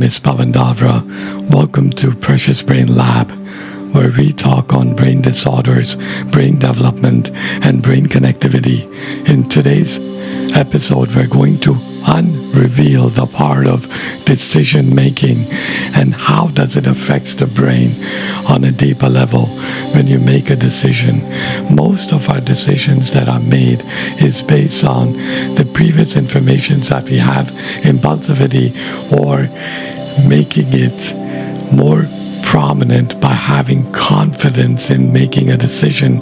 name is Pavandavra. Welcome to Precious Brain Lab, where we talk on brain disorders, brain development, and brain connectivity. In today's episode, we're going to unreveal the part of decision making and how does it affect the brain on a deeper level when you make a decision. Most of our decisions that are made is based on the previous information that we have, impulsivity, or making it more prominent by having confidence in making a decision.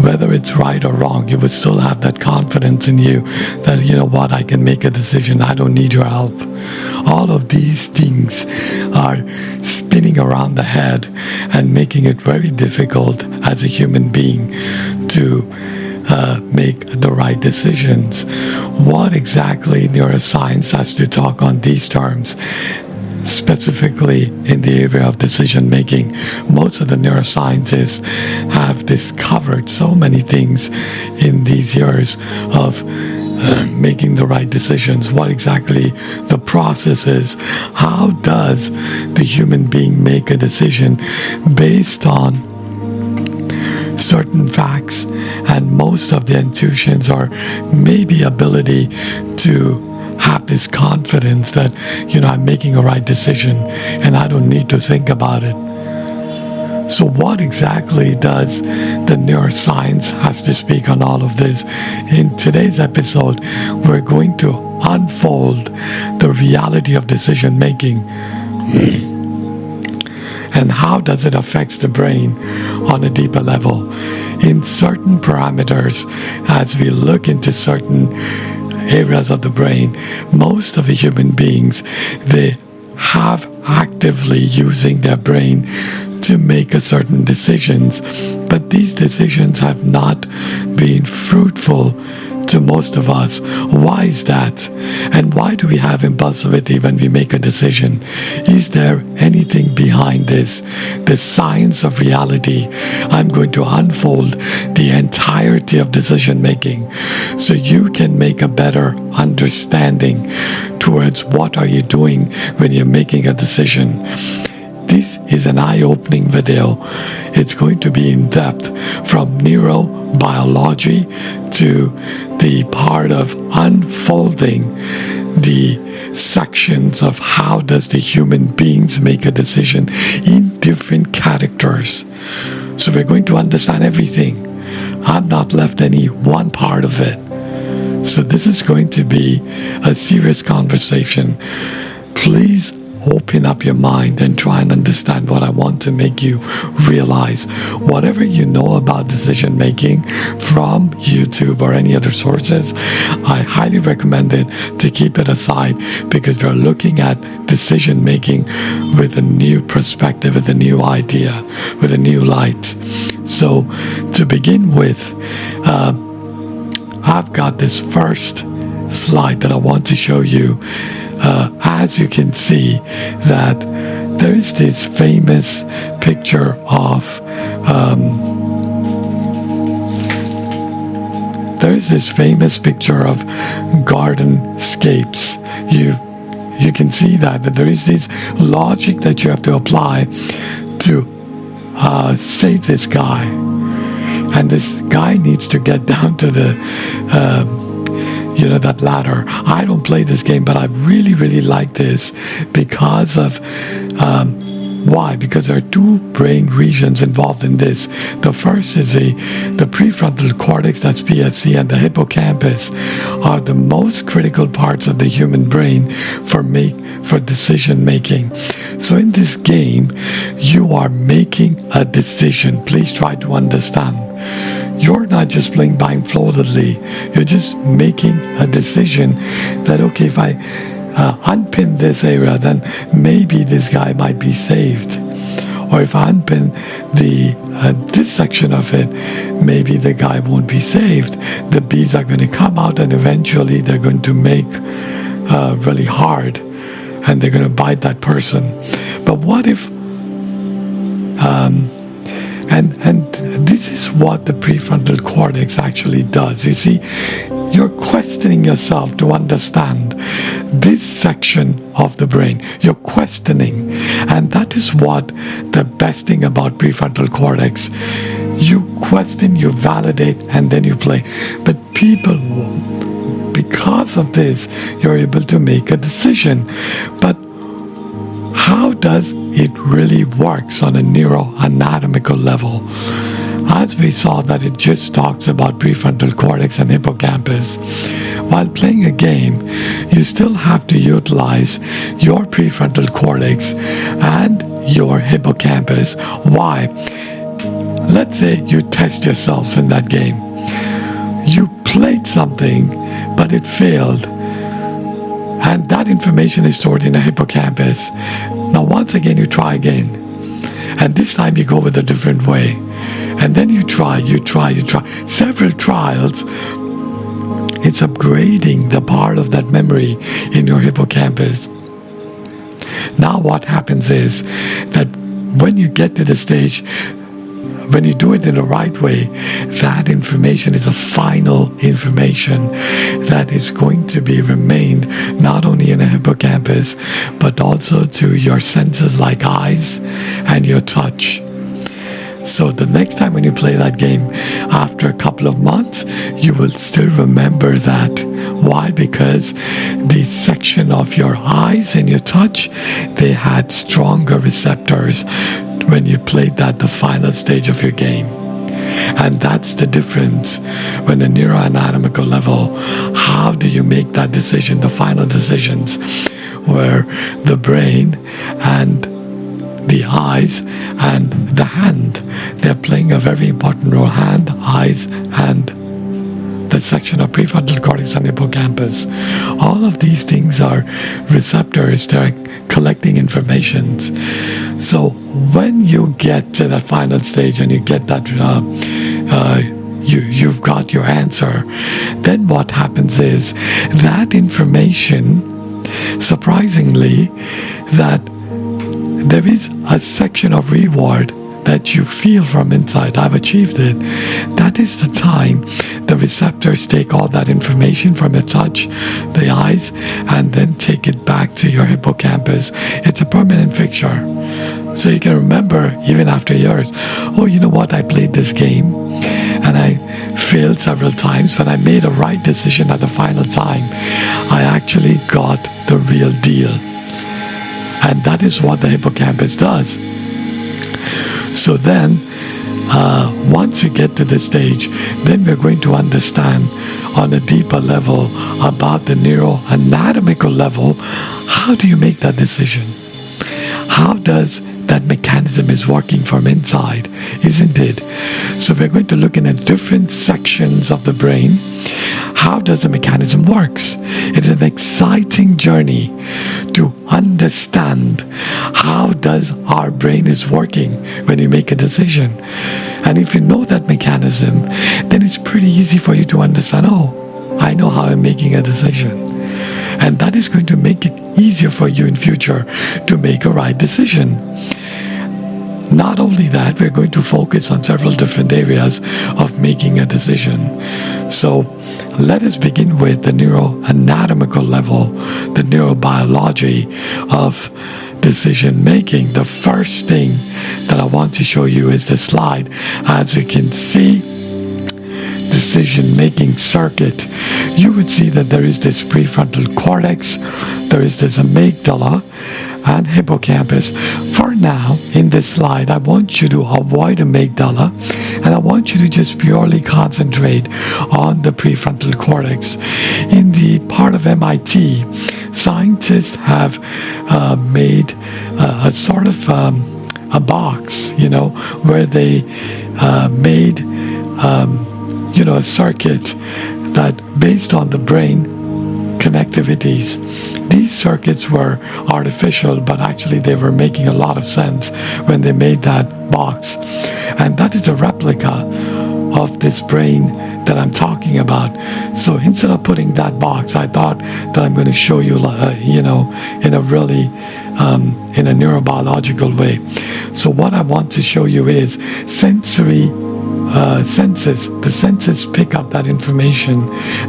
Whether it's right or wrong, you would still have that confidence in you that, you know what, I can make a decision. I don't need your help. All of these things are spinning around the head and making it very difficult as a human being to make the right decisions. What exactly neuroscience has to talk on these terms? Specifically in the area of decision making, most of the neuroscientists have discovered so many things in these years of making the right decisions. What exactly the process is? How does the human being make a decision based on certain facts and most of the intuitions or maybe ability to have this confidence that, you know, I'm making a right decision and I don't need to think about it. So what exactly does the neuroscience has to speak on all of this? In today's episode, we're going to unfold the reality of decision making and how does it affect the brain on a deeper level. In certain parameters, as we look into certain areas of the brain, most of the human beings, they have actively using their brain to make a certain decisions, but these decisions have not been fruitful to most of us. Why is that? And why do we have impulsivity when we make a decision? Is there anything behind this? The science of reality. I'm going to unfold the entirety of decision making so you can make a better understanding towards what are you doing when you're making a decision. This is an eye-opening video. It's going to be in depth from neurobiology to the part of unfolding the sections of how does the human beings make a decision in different characters. So we're going to understand everything. I've not left any one part of it. So this is going to be a serious conversation. Please open up your mind and try and understand what I want to make you realize. Whatever you know about decision making from YouTube or any other sources, I highly recommend it to keep it aside because we're looking at decision making with a new perspective, with a new idea, with a new light. So to begin with, I've got this first slide that I want to show you. As you can see, that there is this famous picture of gardenscapes. You can see that there is this logic that you have to apply to save this guy, and this guy needs to get down to the that ladder. I don't play this game, but I really, really like this because of why? Because there are two brain regions involved in this. The first is the prefrontal cortex, that's PFC, and the hippocampus are the most critical parts of the human brain for decision making. So in this game, you are making a decision. Please try to understand. You're not just playing blindfoldedly. You're just making a decision that, okay, if I unpin this area, then maybe this guy might be saved. Or if I unpin this section of it, maybe the guy won't be saved. The bees are going to come out and eventually they're going to make really hard and they're going to bite that person. But what if and this is what the prefrontal cortex actually does. You see, you're questioning yourself to understand this section of the brain. You're questioning. And that is what the best thing about prefrontal cortex. You question, you validate, and then you play. But people, because of this, you're able to make a decision. But how does it really works on a neuroanatomical level? As we saw that it just talks about prefrontal cortex and hippocampus. While playing a game, you still have to utilize your prefrontal cortex and your hippocampus. Why? Let's say you test yourself in that game. You played something, but it failed. And that information is stored in a hippocampus. Now, once again, you try again. And this time you go with a different way. And then you try. Several trials. It's upgrading the part of that memory in your hippocampus. Now what happens is that when you get to the stage, when you do it in the right way, that information is a final information that is going to be remained not only in a hippocampus, but also to your senses like eyes and your touch. So the next time when you play that game, after a couple of months, you will still remember that. Why? Because the section of your eyes and your touch, they had stronger receptors when you played that the final stage of your game. And that's the difference when the neuroanatomical level, how do you make that decision, the final decisions, where the brain and the eyes and the hand, they're playing a very important role. Hand, eyes, and the section of prefrontal cortex and hippocampus. All of these things are receptors. They're collecting information. So when you get to that final stage and you get that, you've got your answer, then what happens is that information, surprisingly, that there is a section of reward that you feel from inside. I've achieved it. That is the time the receptors take all that information from your touch, the eyes, and then take it back to your hippocampus. It's a permanent fixture. So you can remember even after years, oh, you know what, I played this game and I failed several times, but I made a right decision at the final time. I actually got the real deal. And that is what the hippocampus does. So then, once you get to this stage, then we're going to understand on a deeper level about the neuroanatomical level. How do you make that decision? How does that mechanism is working from inside, isn't it? So we're going to look in at different sections of the brain. How does the mechanism works? It is an exciting journey to understand how does our brain is working when you make a decision. And if you know that mechanism, then it's pretty easy for you to understand, oh, I know how I'm making a decision. And that is going to make it easier for you in future to make a right decision. Not only that, we're going to focus on several different areas of making a decision. So let us begin with the neuroanatomical level, the neurobiology of decision making. The first thing that I want to show you is the slide. As you can see, decision-making circuit, you would see that there is this prefrontal cortex, there is this amygdala and hippocampus. For now, in this slide, I want you to avoid amygdala and I want you to just purely concentrate on the prefrontal cortex. In the part of MIT, scientists have made a sort of a box, where they made a circuit that based on the brain connectivities. These circuits were artificial, but actually they were making a lot of sense when they made that box. And that is a replica of this brain that I'm talking about. So instead of putting that box, I thought that I'm going to show you, in a really, in a neurobiological way. So what I want to show you is sensory senses. The senses pick up that information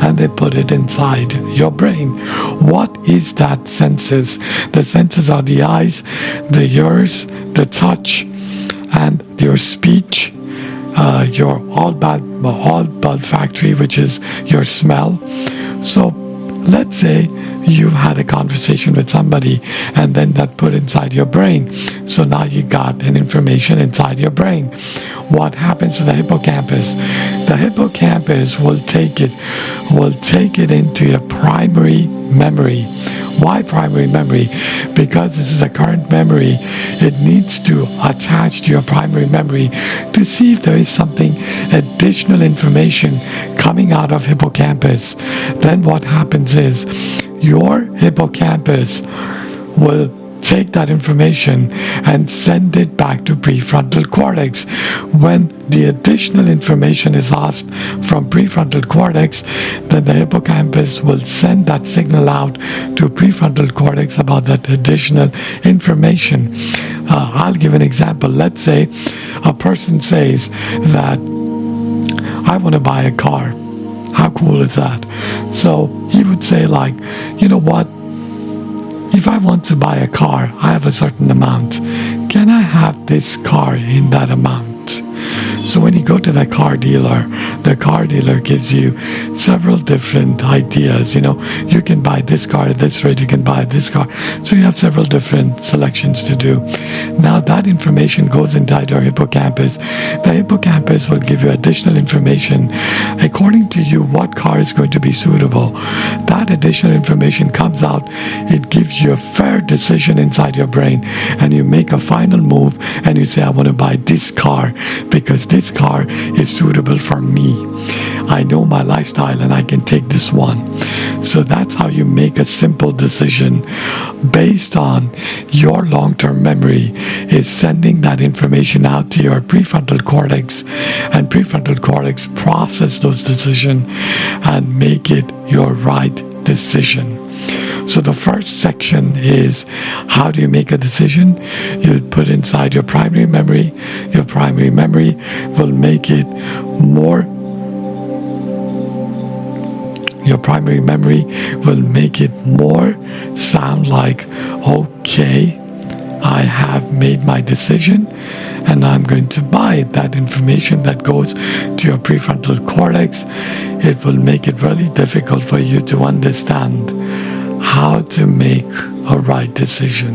and they put it inside your brain. What is that senses? The senses are the eyes, the ears, the touch, and your speech, your olfactory, which is your smell. So let's say you had a conversation with somebody and then that put inside your brain. So now you got an information inside your brain. What happens to the hippocampus? The hippocampus will take it into your primary memory. Why primary memory? Because this is a current memory. It needs to attach to your primary memory to see if there is something additional information coming out of hippocampus. Then what happens is your hippocampus will take that information and send it back to prefrontal cortex. When the additional information is asked from prefrontal cortex, then the hippocampus will send that signal out to prefrontal cortex about that additional information. I'll give an example. Let's say a person says that I want to buy a car. How cool is that? So he would say like, you know what? If I want to buy a car, I have a certain amount. Can I have this car in that amount? So when you go to the car dealer gives you several different ideas. You know, you can buy this car at this rate, you can buy this car. So you have several different selections to do. Now that information goes inside your hippocampus. The hippocampus will give you additional information according to you what car is going to be suitable. That additional information comes out. It gives you a fair decision inside your brain, and you make a final move and you say, I want to buy this car because this car is suitable for me. I know my lifestyle and I can take this one. So that's how you make a simple decision based on your long-term memory is sending that information out to your prefrontal cortex, and prefrontal cortex process those decisions and make it your right decision. So the first section is how do you make a decision? You put inside your primary memory. Your primary memory will make it more. Your primary memory will make it more sound like, okay, I have made my decision and I'm going to buy that information that goes to your prefrontal cortex. It will make it really difficult for you to understand how to make a right decision.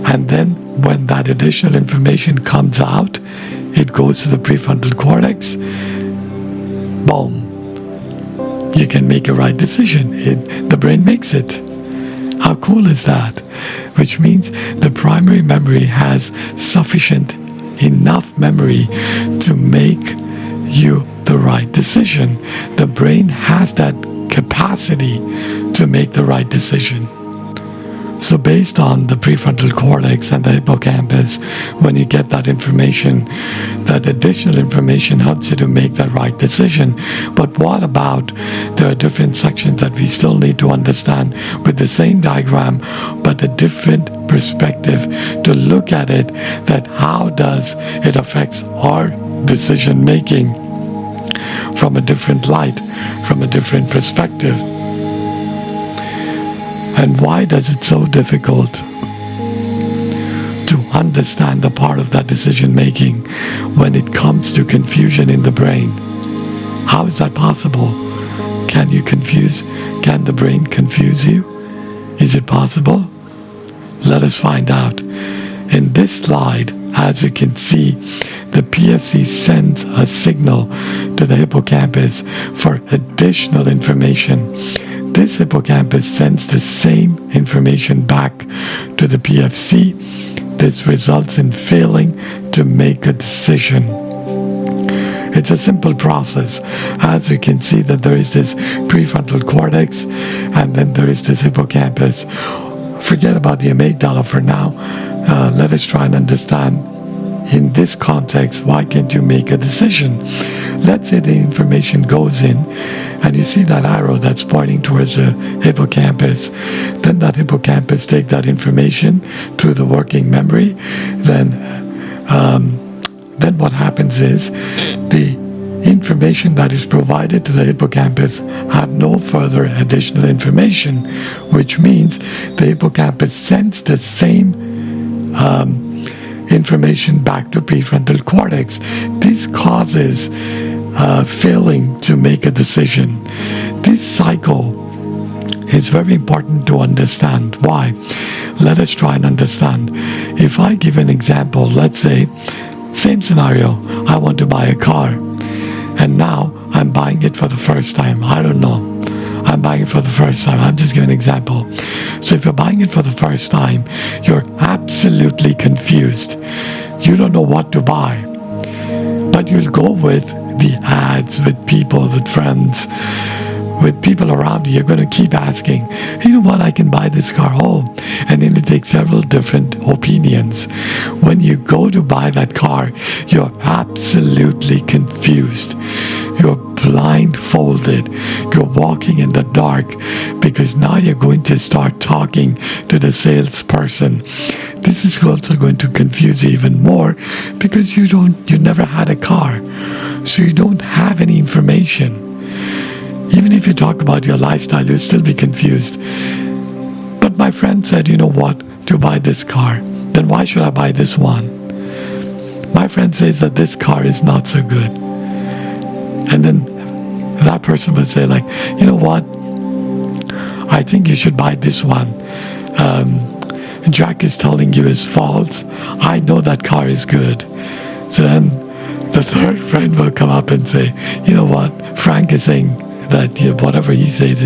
And then when that additional information comes out, it goes to the prefrontal cortex. Boom. You can make a right decision. The brain makes it. How cool is that? Which means the primary memory has enough memory to make you the right decision. The brain has that capacity to make the right decision. So based on the prefrontal cortex and the hippocampus, when you get that information, that additional information helps you to make that right decision. But what about, there are different sections that we still need to understand with the same diagram, but a different perspective to look at it, that how does it affects our decision making from a different light, from a different perspective. And why does it so difficult to understand the part of that decision making when it comes to confusion in the brain? How is that possible? Can the brain confuse you? Is it possible? Let us find out. In this slide, as you can see, the PFC sends a signal to the hippocampus for additional information. This hippocampus sends the same information back to the PFC. This results in failing to make a decision. It's a simple process. As you can see that there is this prefrontal cortex and then there is this hippocampus. Forget about the amygdala for now. Let us try and understand in this context, why can't you make a decision? Let's say the information goes in and you see that arrow that's pointing towards the hippocampus. Then that hippocampus take that information through the working memory. Then what happens is the information that is provided to the hippocampus have no further additional information, which means the hippocampus sends the same information back to prefrontal cortex. This causes failing to make a decision. This cycle is very important to understand. Why? Let us try and understand. If I give an example, let's say, same scenario, I want to buy a car, and now I'm buying it for the first time. I don't know. I'm buying it for the first time. I'm just giving an example. So if you're buying it for the first time, you're absolutely confused. You don't know what to buy. But you'll go with the ads, with people, with friends, with people around you. You're going to keep asking, you know what, I can buy this car. Oh, and then you take several different opinions. When you go to buy that car, you're absolutely confused. You're blindfolded. You're walking in the dark because now you're going to start talking to the salesperson. This is also going to confuse you even more because you never had a car, so you don't have any information. Even if you talk about your lifestyle, you'll still be confused. But my friend said, you know what, to buy this car, then why should I buy this one? My friend says that this car is not so good. And then that person would say, like, you know what, I think you should buy this one. Jack is telling you is false. I know that car is good. So then the third friend will come up and say, you know what, Frank is saying that whatever he says,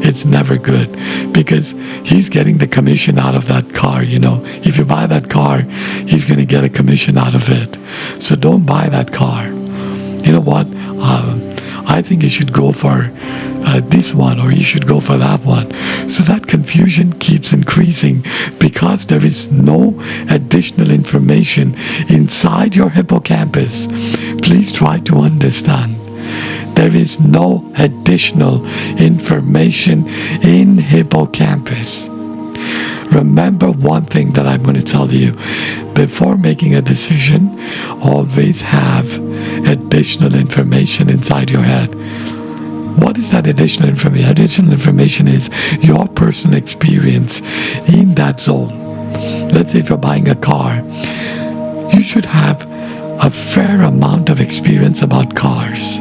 it's never good, because he's getting the commission out of that car. If you buy that car, he's going to get a commission out of it. So don't buy that car. You know what? I think you should go for this one, or you should go for that one. So that confusion keeps increasing because there is no additional information inside your hippocampus. Please try to understand. There is no additional information in hippocampus. Remember one thing that I'm going to tell you. Before making a decision, always have additional information inside your head. What is that additional information? Additional information is your personal experience in that zone. Let's say if you're buying a car, you should have a fair amount of experience about cars.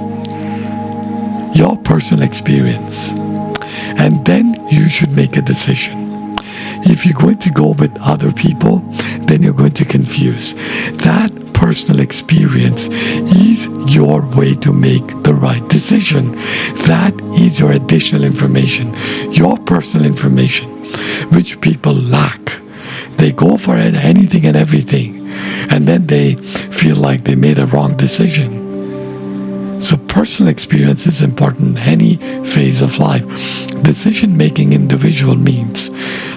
Your personal experience. And then you should make a decision. If you're going to go with other people, then you're going to confuse. That personal experience is your way to make the right decision. That is your additional information, your personal information, which people lack. They go for it, anything and everything, and then they feel like they made a wrong decision. So personal experience is important in any phase of life. Decision-making individual means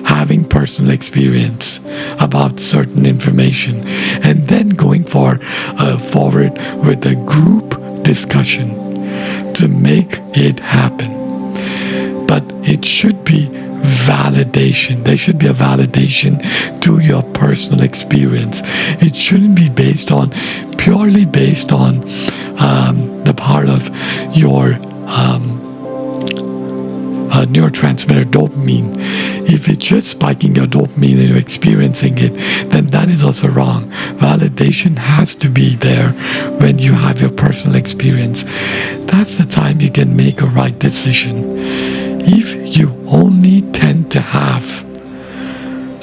having personal experience about certain information and then going forward with a group discussion to make it happen. But it should be validation. There should be a validation to your personal experience. It shouldn't be purely based on the part of your neurotransmitter dopamine. If it's just spiking your dopamine and you're experiencing it, then that is also wrong. Validation has to be there when you have your personal experience. That's the time you can make a right decision. If you only tend to have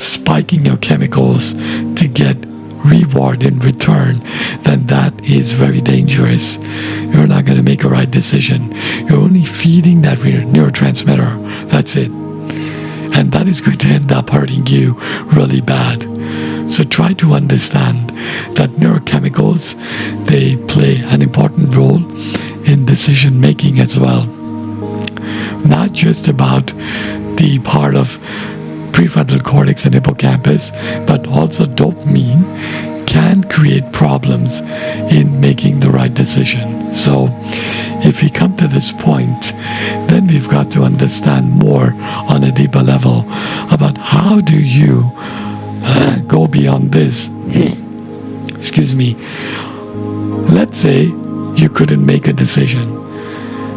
spiking your chemicals to get reward in return, then that is very dangerous. You're not going to make a right decision. You're only feeding that neurotransmitter. That's it. And that is going to end up hurting you really bad. So try to understand that neurochemicals, they play an important role in decision making as well. Not just about the part of prefrontal cortex and hippocampus, but also dopamine can create problems in making the right decision. So if we come to this point, then we've got to understand more on a deeper level about how do you go beyond this. Excuse me. let's say you couldn't make a decision.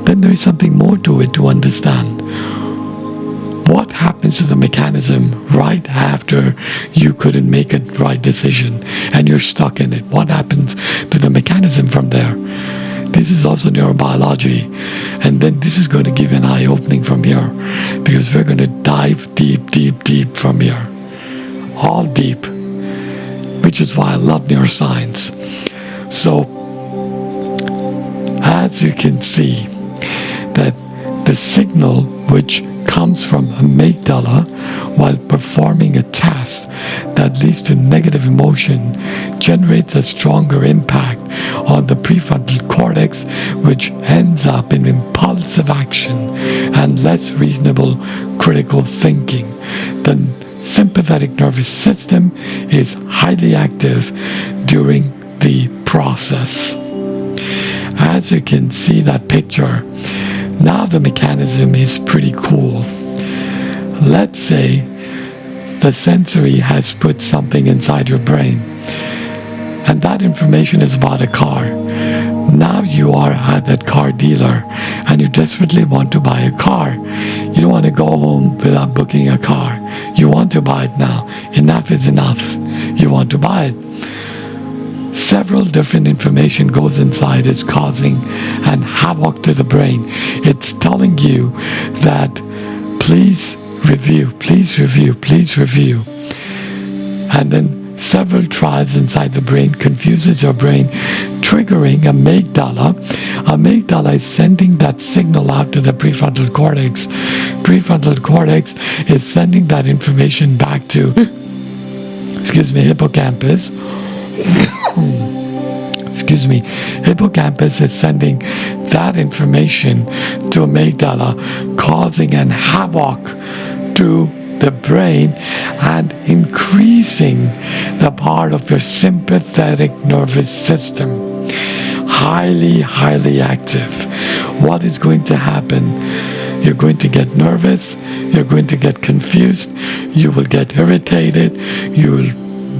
Then there is something more to it to understand. What happens to the mechanism right after you couldn't make a right decision and you're stuck in it? What happens to the mechanism from there? This is also neurobiology. And then this is going to give you an eye-opening from here, because we're going to dive deep, deep, deep from here. All deep, which is why I love neuroscience. So, as you can see, that the signal which comes from amygdala while performing a task that leads to negative emotion generates a stronger impact on the prefrontal cortex, which ends up in impulsive action and less reasonable critical thinking. The sympathetic nervous system is highly active during the process. As you can see that picture, now the mechanism is pretty cool. Let's say the sensory has put something inside your brain, and that information is about a car. Now you are at that car dealer and you desperately want to buy a car. You don't want to go home without booking a car. You want to buy it now. Enough is enough. You want to buy it. Several different information goes inside. It's causing an havoc to the brain. It's telling you that please review, please review, please review. And then several trials inside the brain confuses your brain, triggering amygdala. Amygdala is sending that signal out to the prefrontal cortex. Prefrontal cortex is sending that information back to, hippocampus. Hippocampus is sending that information to amygdala, causing an havoc to the brain and increasing the part of your sympathetic nervous system. Highly, highly active. What is going to happen? You're going to get nervous, you're going to get confused, you will get irritated, you will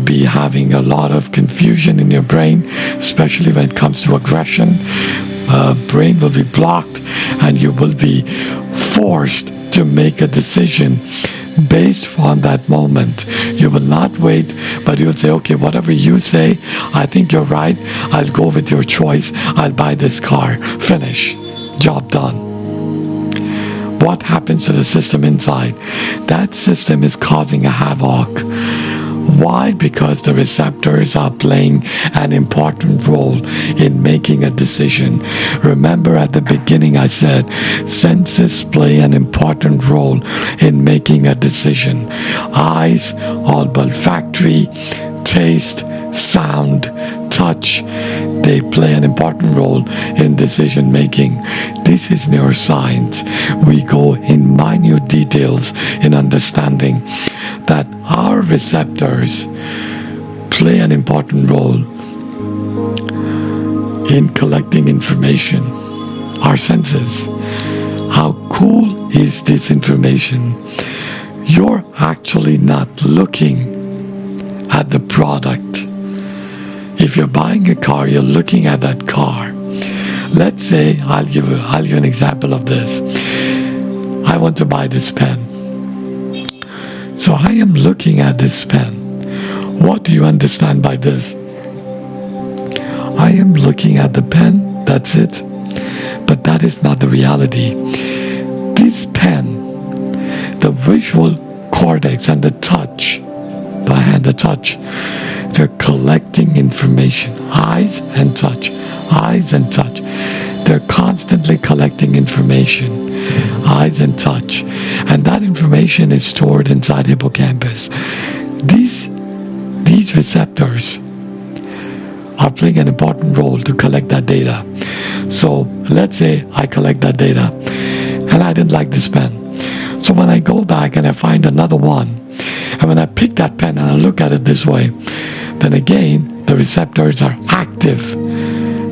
be having a lot of confusion in your brain, especially when it comes to aggression. Brain will be blocked and you will be forced to make a decision based on that moment. You will not wait, but you'll say, okay, whatever you say, I think you're right, I'll go with your choice, I'll buy this car. Finish. Job done. What happens to the system inside? That system is causing a havoc. Why? Because the receptors are playing an important role in making a decision. Remember at the beginning I said senses play an important role in making a decision. Eyes, all olfactory, taste, sound, touch, they play an important role in decision making. This is neuroscience. We go in minute details in understanding that our receptors play an important role in collecting information. Our senses. How cool is this information? You're actually not looking at the product. If you're buying a car, you're looking at that car. Let's say, I'll give you an example of this. I want to buy this pen. So I am looking at this pen. What do you understand by this? I am looking at the pen, that's it. But that is not the reality. This pen, the visual cortex and the touch, the hand, the touch, they're collecting information. Eyes and touch, eyes and touch. They're constantly collecting information. Eyes and touch. And that information is stored inside hippocampus. These receptors are playing an important role to collect that data. So let's say I collect that data and I didn't like this pen. So when I go back and I find another one, and when I pick that pen and I look at it this way, then again, the receptors are active.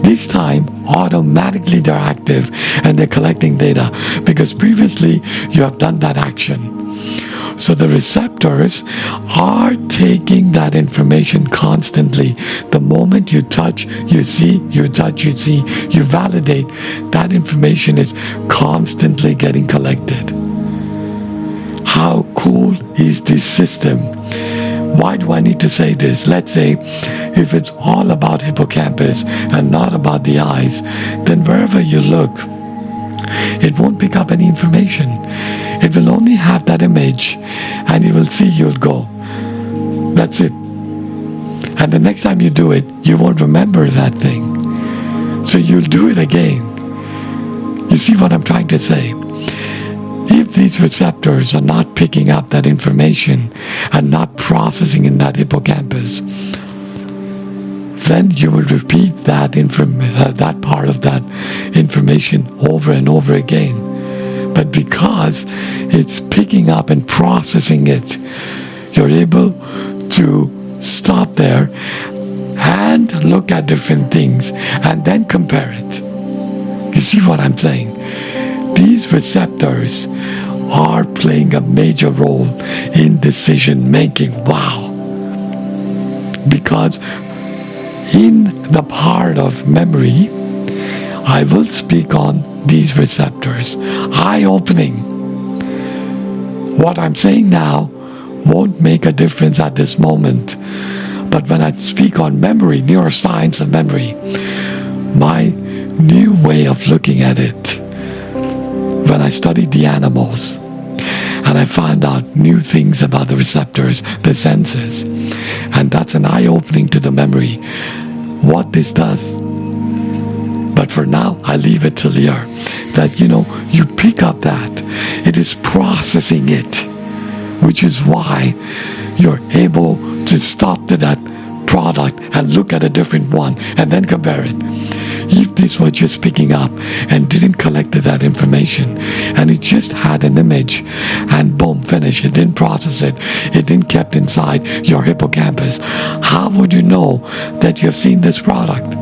This time, automatically they're active and they're collecting data because previously you have done that action. So the receptors are taking that information constantly The moment you touch, you see, you touch, you see, you validate, that information is constantly getting collected. How cool is this system? Why do I need to say this? Let's say if it's all about hippocampus and not about the eyes, then wherever you look, it won't pick up any information. It will only have that image, and you will see, you'll go. That's it. And the next time you do it, you won't remember that thing. So you'll do it again. You see what I'm trying to say? If these receptors are not picking up that information and not processing in that hippocampus, then you will repeat that that part of that information over and over again. But because it's picking up and processing it, you're able to stop there and look at different things and then compare it. You see what I'm saying? These receptors are playing a major role in decision making. Wow. Because in the part of memory, I will speak on these receptors. Eye-opening. What I'm saying now won't make a difference at this moment. But when I speak on memory, neuroscience and memory, my new way of looking at it, when I studied the animals, and I found out new things about the receptors, the senses, and that's an eye-opening to the memory, what this does. But for now, I leave it till here, that, you pick up that. It is processing it, which is why you're able to stop to that product and look at a different one and then compare it. If this was just picking up and didn't collect that information and it just had an image and boom, finish, it didn't process it, it didn't kept inside your hippocampus, how would you know that you've seen this product?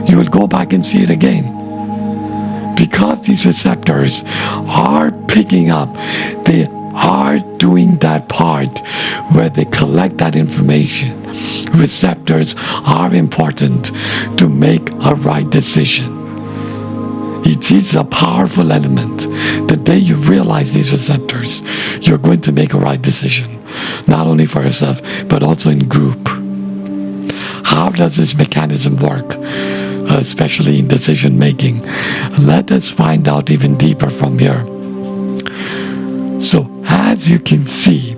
You will go back and see it again. Because these receptors are picking up, they are doing that part where they collect that information. Receptors are important to make a right decision. It is a powerful element. The day you realize these receptors, you're going to make a right decision, not only for yourself, but also in group. How does this mechanism work, especially in decision making? Let us find out even deeper from here. So, as you can see,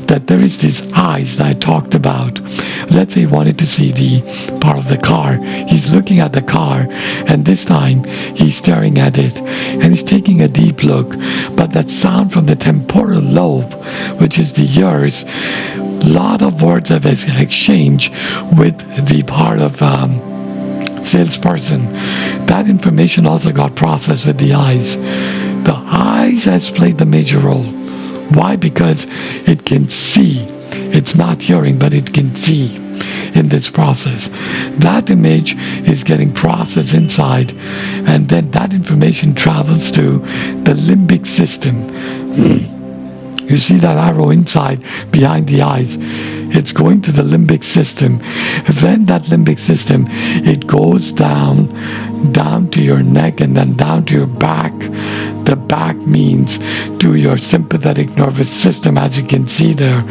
that there is these eyes that I talked about. Let's say he wanted to see the part of the car. He's looking at the car, and this time he's staring at it, and he's taking a deep look. But that sound from the temporal lobe, which is the ears, a lot of words have exchanged with the part of salesperson. That information also got processed with the eyes. The eyes has played the major role. Why? Because it can see. It's not hearing, but it can see in this process. That image is getting processed inside, and then that information travels to the limbic system. You see that arrow inside, behind the eyes? It's going to the limbic system. Then that limbic system, it goes down to your neck and then down to your back. The back means to your sympathetic nervous system, as you can see there.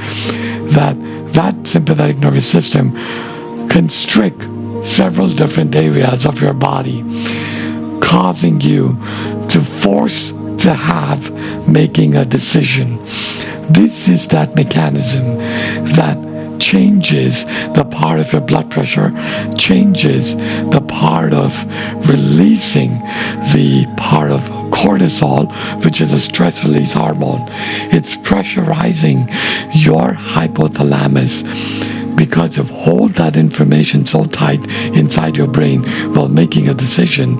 That sympathetic nervous system constrict several different areas of your body, causing you to force to have making a decision. This is that mechanism that changes the part of your blood pressure, changes the part of releasing the part of cortisol, which is a stress release hormone. It's pressurizing your hypothalamus because you hold that information so tight inside your brain while making a decision.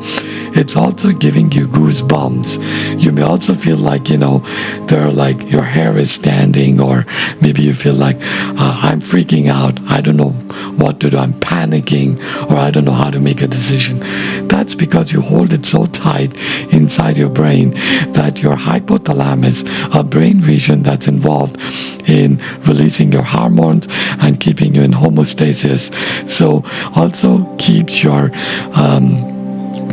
It's also giving you goosebumps. You may also feel like, they're like your hair is standing, or maybe you feel like I'm freaking out. I don't know what to do. I'm panicking, or I don't know how to make a decision. That's because you hold it so tight inside your brain that your hypothalamus, a brain region that's involved in releasing your hormones and keeping you in homeostasis. So also keeps your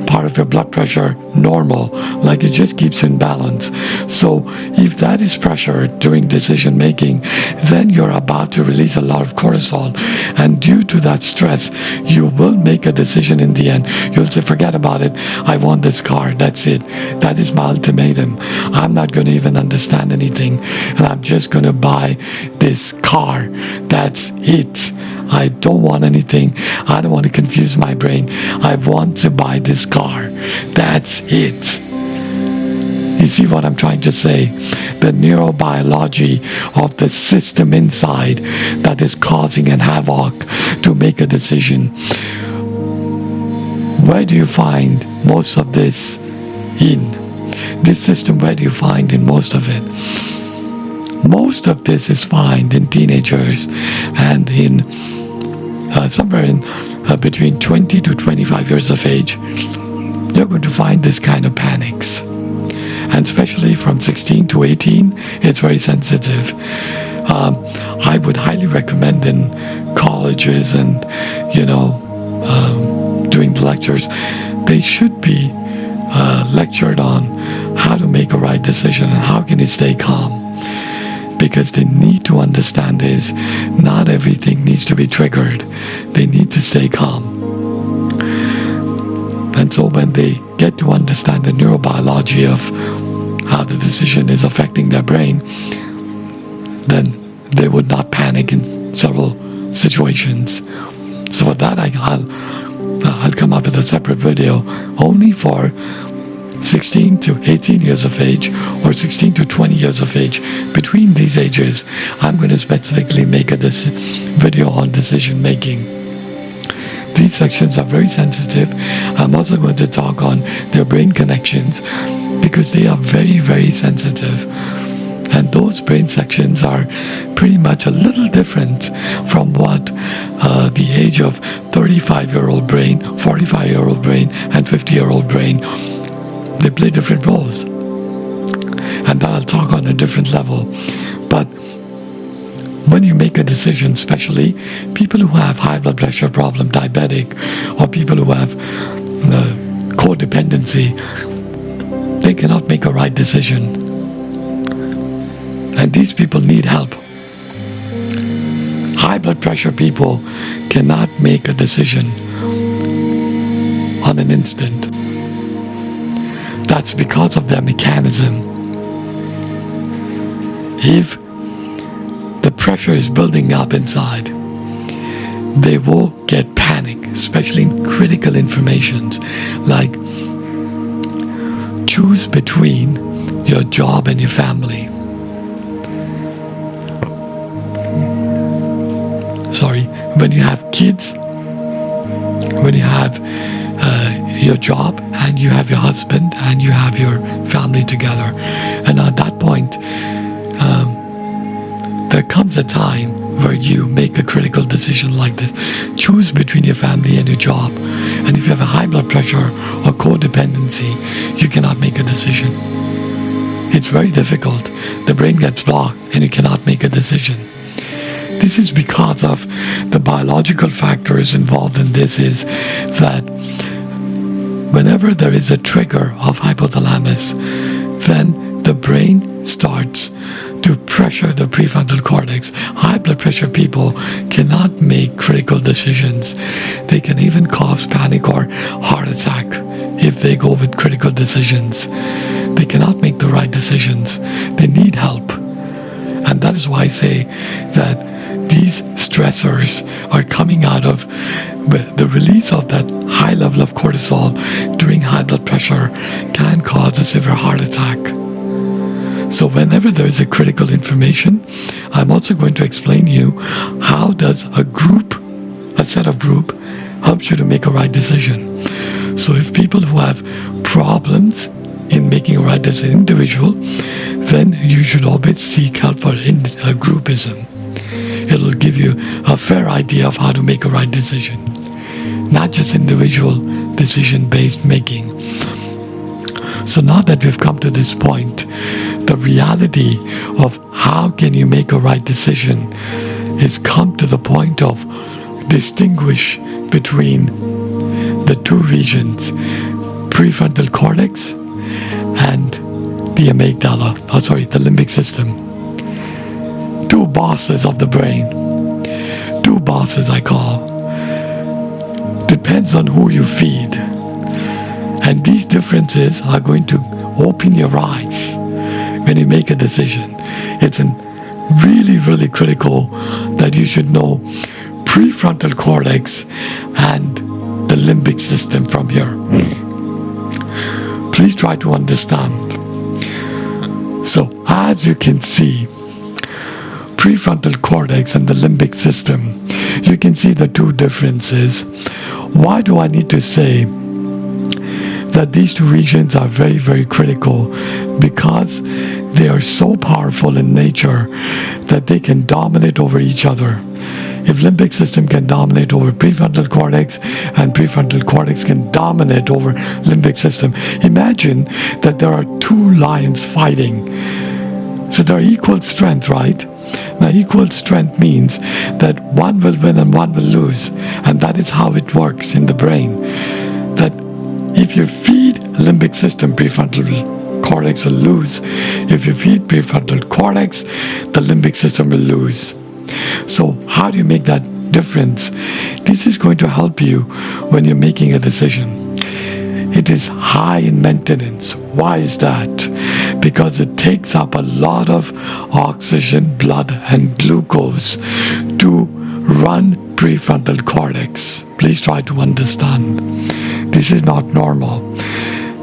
part of your blood pressure normal, like it just keeps in balance. So if that is pressure during decision making, then you're about to release a lot of cortisol, and due to that stress you will make a decision in the end. You'll say, forget about it, I want this car, that's it, that is my ultimatum, I'm not going to even understand anything, and I'm just going to buy this car, that's it. I don't want anything. I don't want to confuse my brain. I want to buy this car. That's it. You see what I'm trying to say? The neurobiology of the system inside that is causing an havoc to make a decision. Where do you find most of this in? This system, where do you find in most of it? Most of this is found in teenagers and in somewhere in between 20 to 25 years of age. You're going to find this kind of panics. And especially from 16 to 18, it's very sensitive. I would highly recommend in colleges and, during the lectures, they should be lectured on how to make a right decision and how can you stay calm. Because they need to understand is not everything needs to be triggered. They need to stay calm. And so when they get to understand the neurobiology of how the decision is affecting their brain, then they would not panic in several situations. So for that, I'll come up with a separate video only for 16 to 18 years of age or 16 to 20 years of age. Between these ages, I'm going to specifically make a video on decision making. These sections are very sensitive. I'm also going to talk on their brain connections because they are very, very sensitive. And those brain sections are pretty much a little different from what the age of 35-year-old brain, 45-year-old brain, and 50-year-old brain, they play different roles. And that I'll talk on a different level. But when you make a decision, especially people who have high blood pressure problem, diabetic, or people who have codependency, they cannot make a right decision. And these people need help. High blood pressure people cannot make a decision on an instant. That's because of their mechanism. If the pressure is building up inside, they will get panic, especially in critical informations like choose between your job and your family. When you have kids, when you have your job and you have your husband and you have your family together, and at that point there comes a time where you make a critical decision like this. Choose between your family and your job. And if you have a high blood pressure or codependency, you cannot make a decision. It's very difficult. The brain gets blocked and you cannot make a decision. This is because of the biological factors involved in this is that whenever there is a trigger of hypothalamus, then the brain starts to pressure the prefrontal cortex. High blood pressure people cannot make critical decisions. They can even cause panic or heart attack if they go with critical decisions. They cannot make the right decisions. They need help. And that is why I say that these stressors are coming out of the release of that high level of cortisol during high blood pressure can cause a severe heart attack. So whenever there is a critical information, I'm also going to explain to you how does a set of group helps you to make a right decision. So if people who have problems in making a right decision, individual, then you should always seek help for groupism. It'll give you a fair idea of how to make a right decision, not just individual decision-based making. So now that we've come to this point, the reality of how can you make a right decision is come to the point of distinguish between the two regions, prefrontal cortex and the amygdala, the limbic system. Two bosses of the brain. Two bosses I call. Depends on who you feed. And these differences are going to open your eyes when you make a decision. It's really, really critical that you should know prefrontal cortex and the limbic system from here. Please try to understand. So as you can see, prefrontal cortex and the limbic system, you can see the two differences. Why do I need to say that these two regions are very, very critical? Because they are so powerful in nature that they can dominate over each other. If limbic system can dominate over prefrontal cortex and prefrontal cortex can dominate over limbic system, imagine that there are two lions fighting. So they're equal strength, right? Now, equal strength means that one will win and one will lose. And that is how it works in the brain. That if you feed limbic system, prefrontal cortex will lose. If you feed prefrontal cortex, the limbic system will lose. So how do you make that difference? This is going to help you when you're making a decision. It is high in maintenance. Why is that? Because it takes up a lot of oxygen, blood, and glucose to run prefrontal cortex. Please try to understand. This is not normal.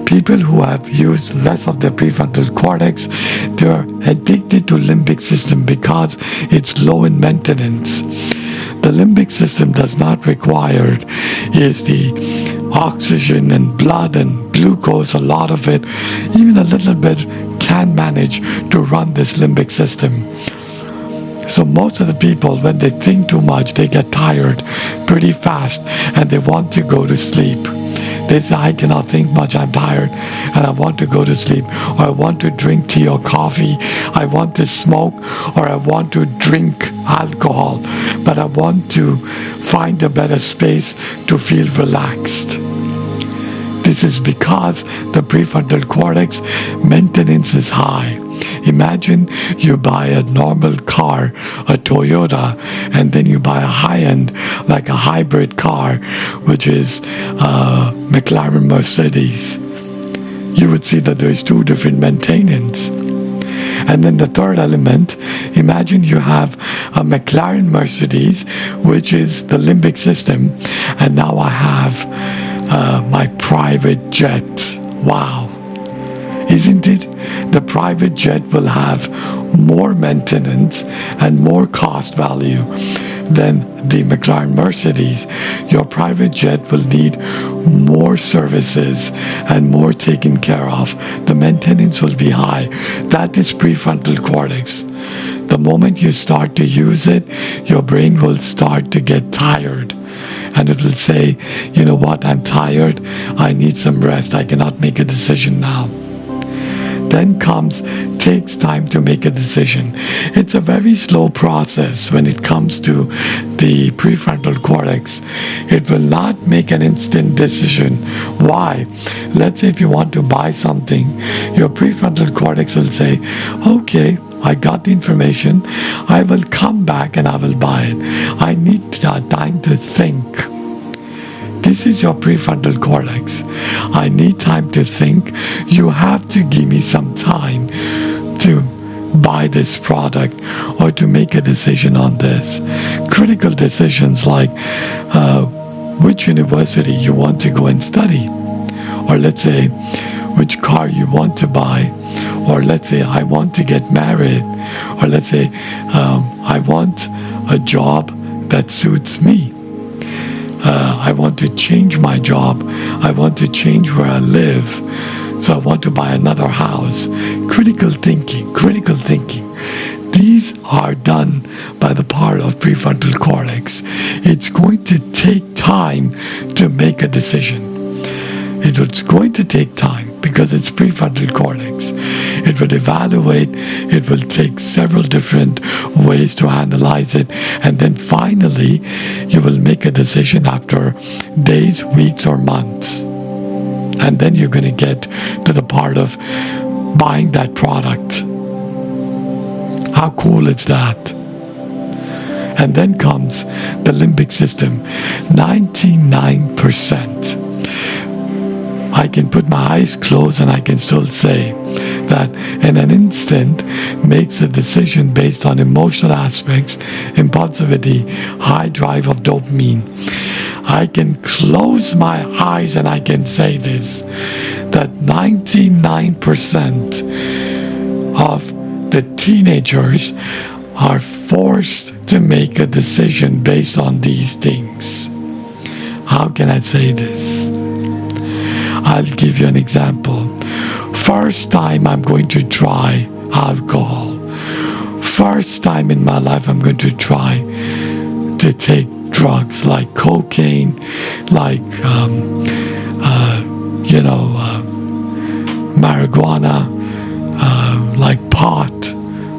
People who have used less of their prefrontal cortex, they're addicted to limbic system because it's low in maintenance. The limbic system does not require is the oxygen and blood and glucose, a lot of it, even a little bit can manage to run this limbic system. So most of the people, when they think too much, they get tired pretty fast and they want to go to sleep. They say, I cannot think much, I'm tired, and I want to go to sleep, or I want to drink tea or coffee, I want to smoke, or I want to drink alcohol, but I want to find a better space to feel relaxed. This is because the prefrontal cortex maintenance is high. Imagine you buy a normal car, a Toyota, and then you buy a high-end, like a hybrid car, which is McLaren Mercedes. You would see that there is two different maintenance. And then the third element, imagine you have a McLaren Mercedes, which is the limbic system, and now I have my private jet. Wow. Isn't it? The private jet will have more maintenance and more cost value than the McLaren Mercedes. Your private jet will need more services and more taken care of. The maintenance will be high. That is prefrontal cortex. The moment you start to use it, your brain will start to get tired. And it will say, you know what, I'm tired, I need some rest, I cannot make a decision now. Then takes time to make a decision. It's a very slow process when it comes to the prefrontal cortex. It will not make an instant decision. Why? Let's say if you want to buy something, your prefrontal cortex will say, okay, I got the information, I will come back and I will buy it. I need time to think. This is your prefrontal cortex. I need time to think. You have to give me some time to buy this product or to make a decision on this. Critical decisions like which university you want to go and study, or let's say which car you want to buy, or let's say I want to get married, or let's say I want a job that suits me. I want to change my job. I want to change where I live. So I want to buy another house. Critical thinking. These are done by the part of prefrontal cortex. It's going to take time to make a decision. It's going to take time. because it's prefrontal cortex. It will evaluate, it will take several different ways to analyze it, and then finally you will make a decision after days, weeks, or months. And then you're going to get to the part of buying that product. How cool is that? And then comes the limbic system. 99%. I can put my eyes closed and I can still say that in an instant makes a decision based on emotional aspects, impulsivity, high drive of dopamine. I can close my eyes and I can say this, that 99% of the teenagers are forced to make a decision based on these things. How can I say this? I'll give you an example. First time I'm going to try alcohol. First time in my life I'm going to try to take drugs like cocaine, like marijuana, like pot.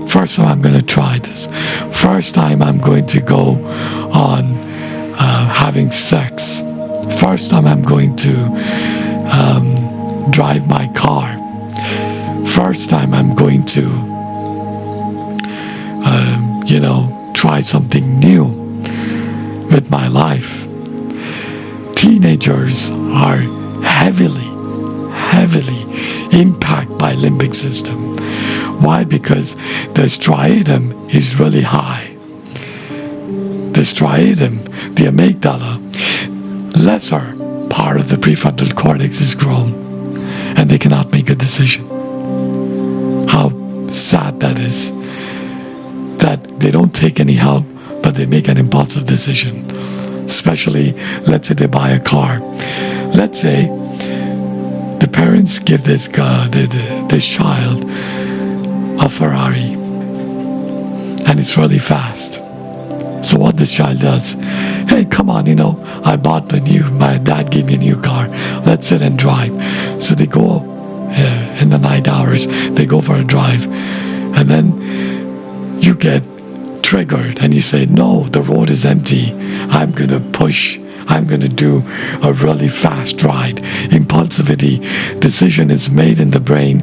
First time I'm going to try this. First time I'm going to go on having sex. First time I'm going to drive my car. First time I'm going to, try something new with my life. Teenagers are heavily impacted by limbic system. Why? Because the striatum is really high. The striatum, the amygdala, lesser part of the prefrontal cortex is grown, and they cannot make a decision. How sad that is, that they don't take any help, but they make an impulsive decision. Especially, let's say they buy a car. Let's say the parents give this child a Ferrari, and it's really fast. So what this child does, hey, come on, I bought my dad gave me a new car. Let's sit and drive. So they go in the night hours, they go for a drive. And then you get triggered and you say, no, the road is empty. I'm going to push. I'm going to do a really fast ride. Impulsivity, decision is made in the brain.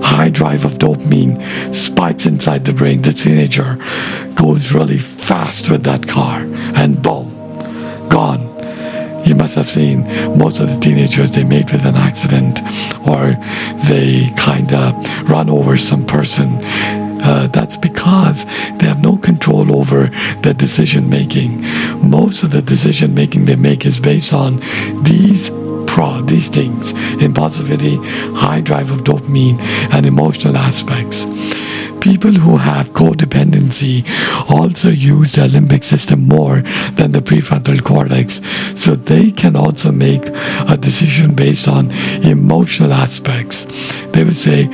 High drive of dopamine spikes inside the brain. The teenager goes really fast with that car and boom, gone. You must have seen most of the teenagers, they meet with an accident or they kind of run over some person. That's because they have no control over the decision making. Most of the decision making they make is based on these things: impulsivity, high drive of dopamine, and emotional aspects. People who have codependency also use their limbic system more than the prefrontal cortex, so they can also make a decision based on emotional aspects. They would say,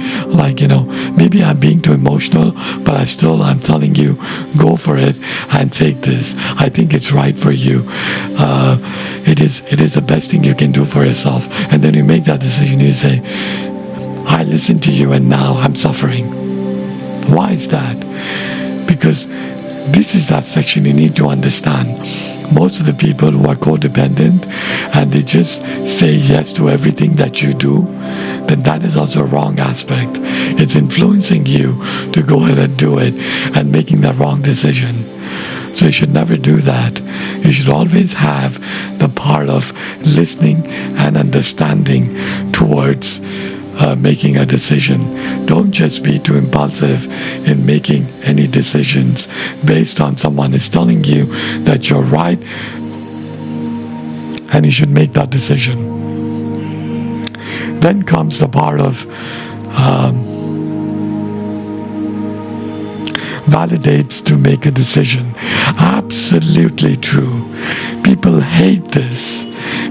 maybe I'm being too emotional, but I'm telling you, go for it and take this. I think it's right for you. It is the best thing you can do for yourself. And then you make that decision, you say, I listened to you and now I'm suffering. Why is that? Because this is that section you need to understand. Most of the people who are codependent and they just say yes to everything that you do, then that is also a wrong aspect. It's influencing you to go ahead and do it and making the wrong decision. So you should never do that. You should always have the part of listening and understanding towards making a decision. Don't just be too impulsive in making any decisions based on someone is telling you that you're right and you should make that decision. Then comes the part of validates to make a decision. Absolutely true. People hate this.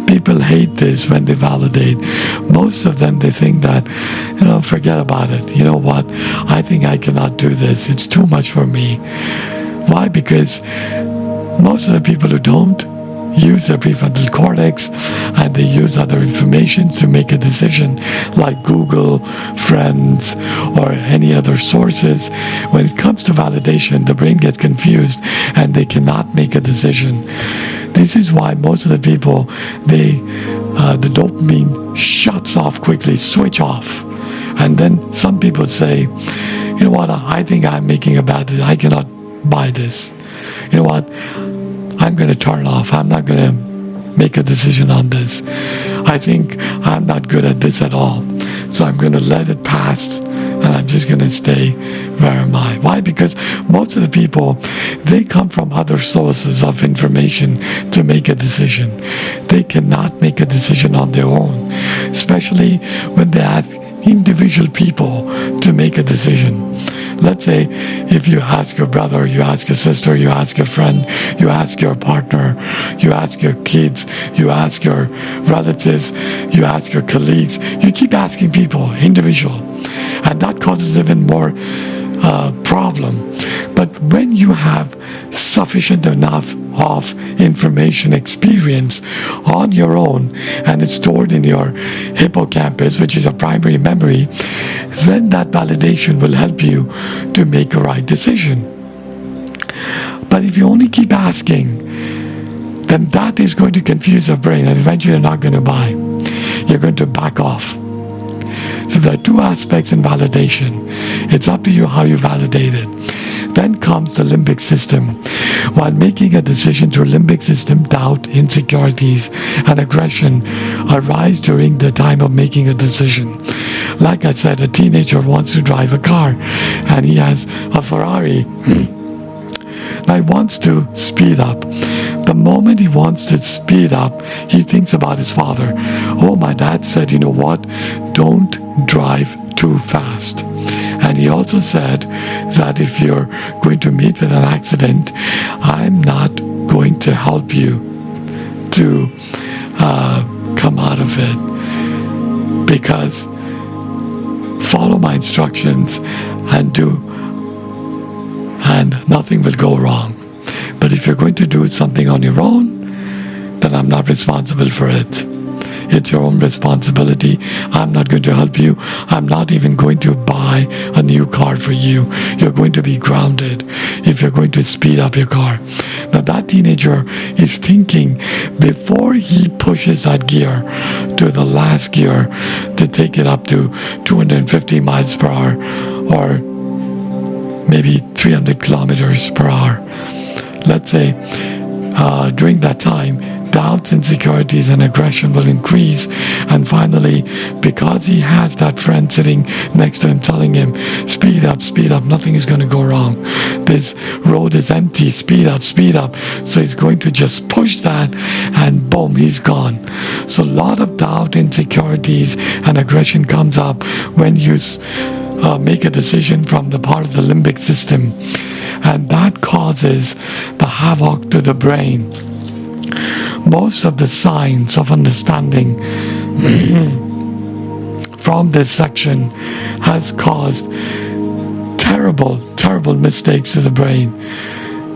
People hate this when they validate. Most of them, they think that, forget about it. You know what? I think I cannot do this. It's too much for me. Why? Because most of the people who don't use their prefrontal cortex and they use other information to make a decision, like Google, friends, or any other sources. When it comes to validation, the brain gets confused and they cannot make a decision. This is why most of the people, the dopamine shuts off quickly, switch off. And then some people say, you know what, I think I'm making a bad decision. I cannot buy this. You know what, I'm going to turn off. I'm not going to make a decision on this. I think I'm not good at this at all. So I'm going to let it pass and I'm just going to stay where am I. Why? Because most of the people, they come from other sources of information to make a decision. They cannot make a decision on their own, especially when they ask individual people to make a decision. Let's say if you ask your brother, you ask your sister, you ask your friend, you ask your partner, you ask your kids, you ask your relatives, you ask your colleagues, you keep asking people, individual. And that causes even more problem. But when you have sufficient enough of information experience on your own and it's stored in your hippocampus, which is a primary memory, then that validation will help you to make a right decision. But if you only keep asking, then that is going to confuse your brain and eventually you're not going to buy. You're going to back off. So there are two aspects in validation. It's up to you how you validate it. Then comes the limbic system. While making a decision through limbic system, doubt, insecurities, and aggression arise during the time of making a decision. Like I said, a teenager wants to drive a car and he has a Ferrari. Now he wants to speed up. The moment he wants to speed up, he thinks about his father. Oh, my dad said, you know what? Don't drive too fast. And he also said that if you're going to meet with an accident, I'm not going to help you to come out of it, because follow my instructions and nothing will go wrong. But if you're going to do something on your own, then I'm not responsible for it. It's your own responsibility. I'm not going to help you. I'm not even going to buy a new car for you. You're going to be grounded if you're going to speed up your car. Now that teenager is thinking before he pushes that gear to the last gear to take it up to 250 miles per hour or maybe 300 kilometers per hour. Let's say during that time, doubts, insecurities, and aggression will increase. And finally, because he has that friend sitting next to him telling him, speed up, nothing is going to go wrong. This road is empty, speed up. So he's going to just push that and boom, he's gone. So a lot of doubt, insecurities, and aggression comes up when you make a decision from the part of the limbic system. And that causes the havoc to the brain. Most of the science of understanding from this section has caused terrible mistakes to the brain.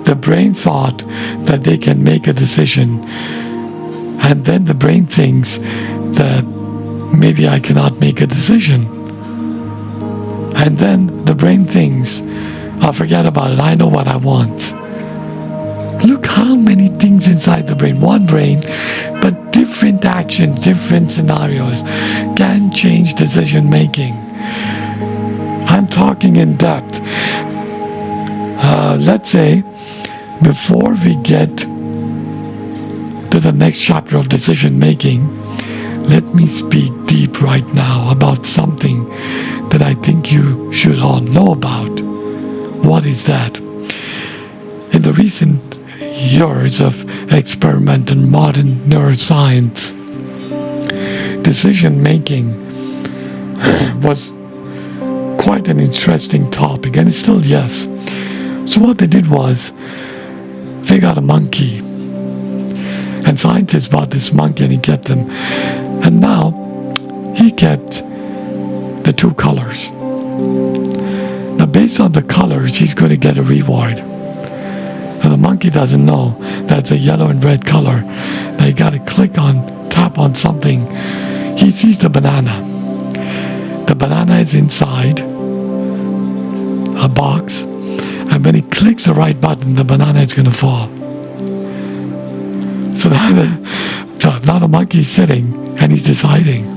The brain thought that they can make a decision, and then the brain thinks that maybe I cannot make a decision. And then the brain thinks, I'll forget about it, I know what I want. Look how many things inside the brain, one brain, but different actions, different scenarios can change decision making. I'm talking in depth. Let's say, before we get to the next chapter of decision making, let me speak deep right now about something that I think you should all know about. What is that? In the recent years of experiment in modern neuroscience, decision making was quite an interesting topic, and it's still yes. So what they did was they got a monkey, and scientists bought this monkey and he kept them, and now he kept the two colors. Now based on the colors, he's going to get a reward. And the monkey doesn't know that's a yellow and red color. Now you got to tap on something. He sees the banana. The banana is inside a box, and when he clicks the right button, the banana is going to fall. So now the monkey is sitting and he's deciding.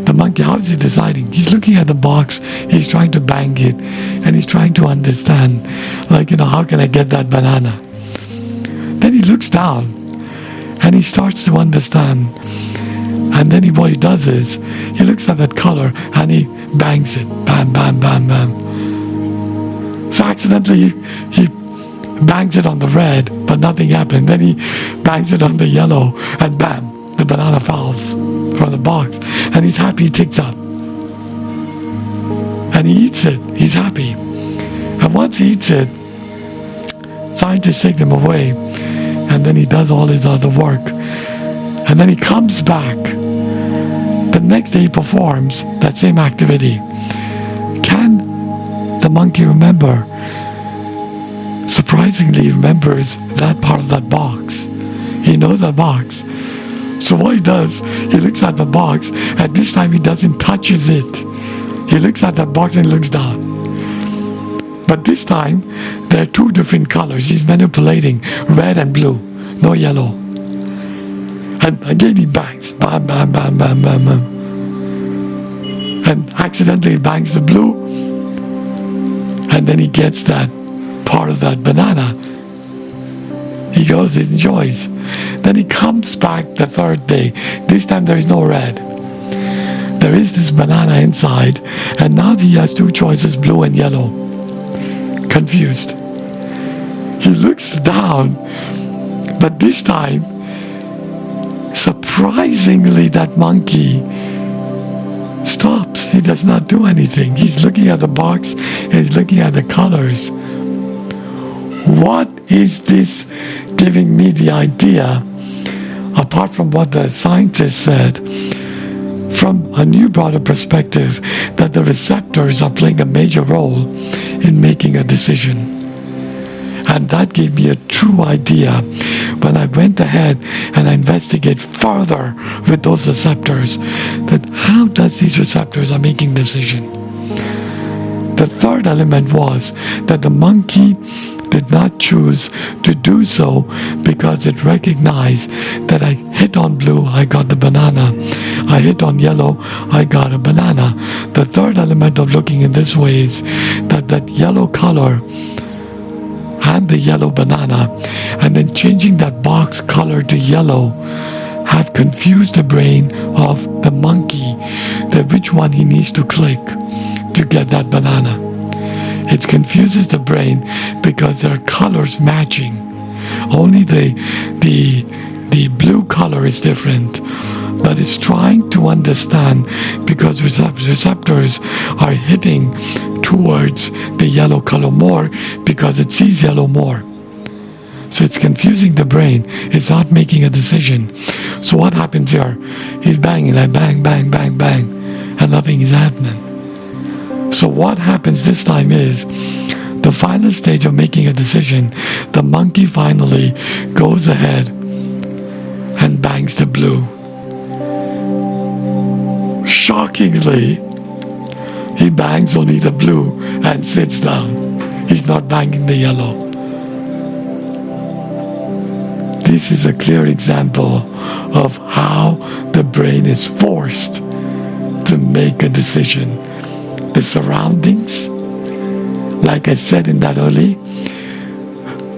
The monkey, how is he deciding? He's looking at the box, he's trying to bang it, and he's trying to understand, how can I get that banana? Then he looks down and he starts to understand. And then what he does is, he looks at that color and he bangs it. Bam, bam, bam, bam. So accidentally he bangs it on the red, but nothing happened. Then he bangs it on the yellow, and bam, the banana falls from the box. And he's happy, he takes up. And he eats it, he's happy. And once he eats it, scientists take them away, and then he does all his other work. And then he comes back. The next day he performs that same activity. Can the monkey remember? Surprisingly, he remembers that part of that box. He knows that box. So what he does, he looks at the box, and this time he doesn't touches it. He looks at that box and looks down. But this time, there are two different colors. He's manipulating red and blue, no yellow. And again he bangs, bam, bam, bam, bam, bam, bam. And accidentally he bangs the blue, and then he gets that part of that banana. He goes, he enjoys. Then he comes back the third day. This time there is no red. There is this banana inside, and now he has two choices, blue and yellow. Confused. He looks down, but this time, surprisingly, that monkey stops. He does not do anything. He's looking at the box and he's looking at the colors. What is this giving me the idea, apart from what the scientists said, from a new broader perspective, that the receptors are playing a major role in making a decision? And that gave me a true idea when I went ahead and I investigated further with those receptors, that how does these receptors are making decision. The third element was that the monkey did not choose to do so because it recognized that I hit on blue, I got the banana. I hit on yellow, I got a banana. The third element of looking in this way is that that yellow color and the yellow banana, and then changing that box color to yellow, have confused the brain of the monkey that which one he needs to click to get that banana. It confuses the brain because there are colors matching. Only the blue color is different, but it's trying to understand because receptors are hitting towards the yellow color more because it sees yellow more. So it's confusing the brain. It's not making a decision. So what happens here? He's banging, like bang, bang, bang, bang, and nothing is happening. So what happens this time is, the final stage of making a decision, the monkey finally goes ahead and bangs the blue. Shockingly, he bangs only the blue and sits down. He's not banging the yellow. This is a clear example of how the brain is forced to make a decision. The surroundings, like I said in that early,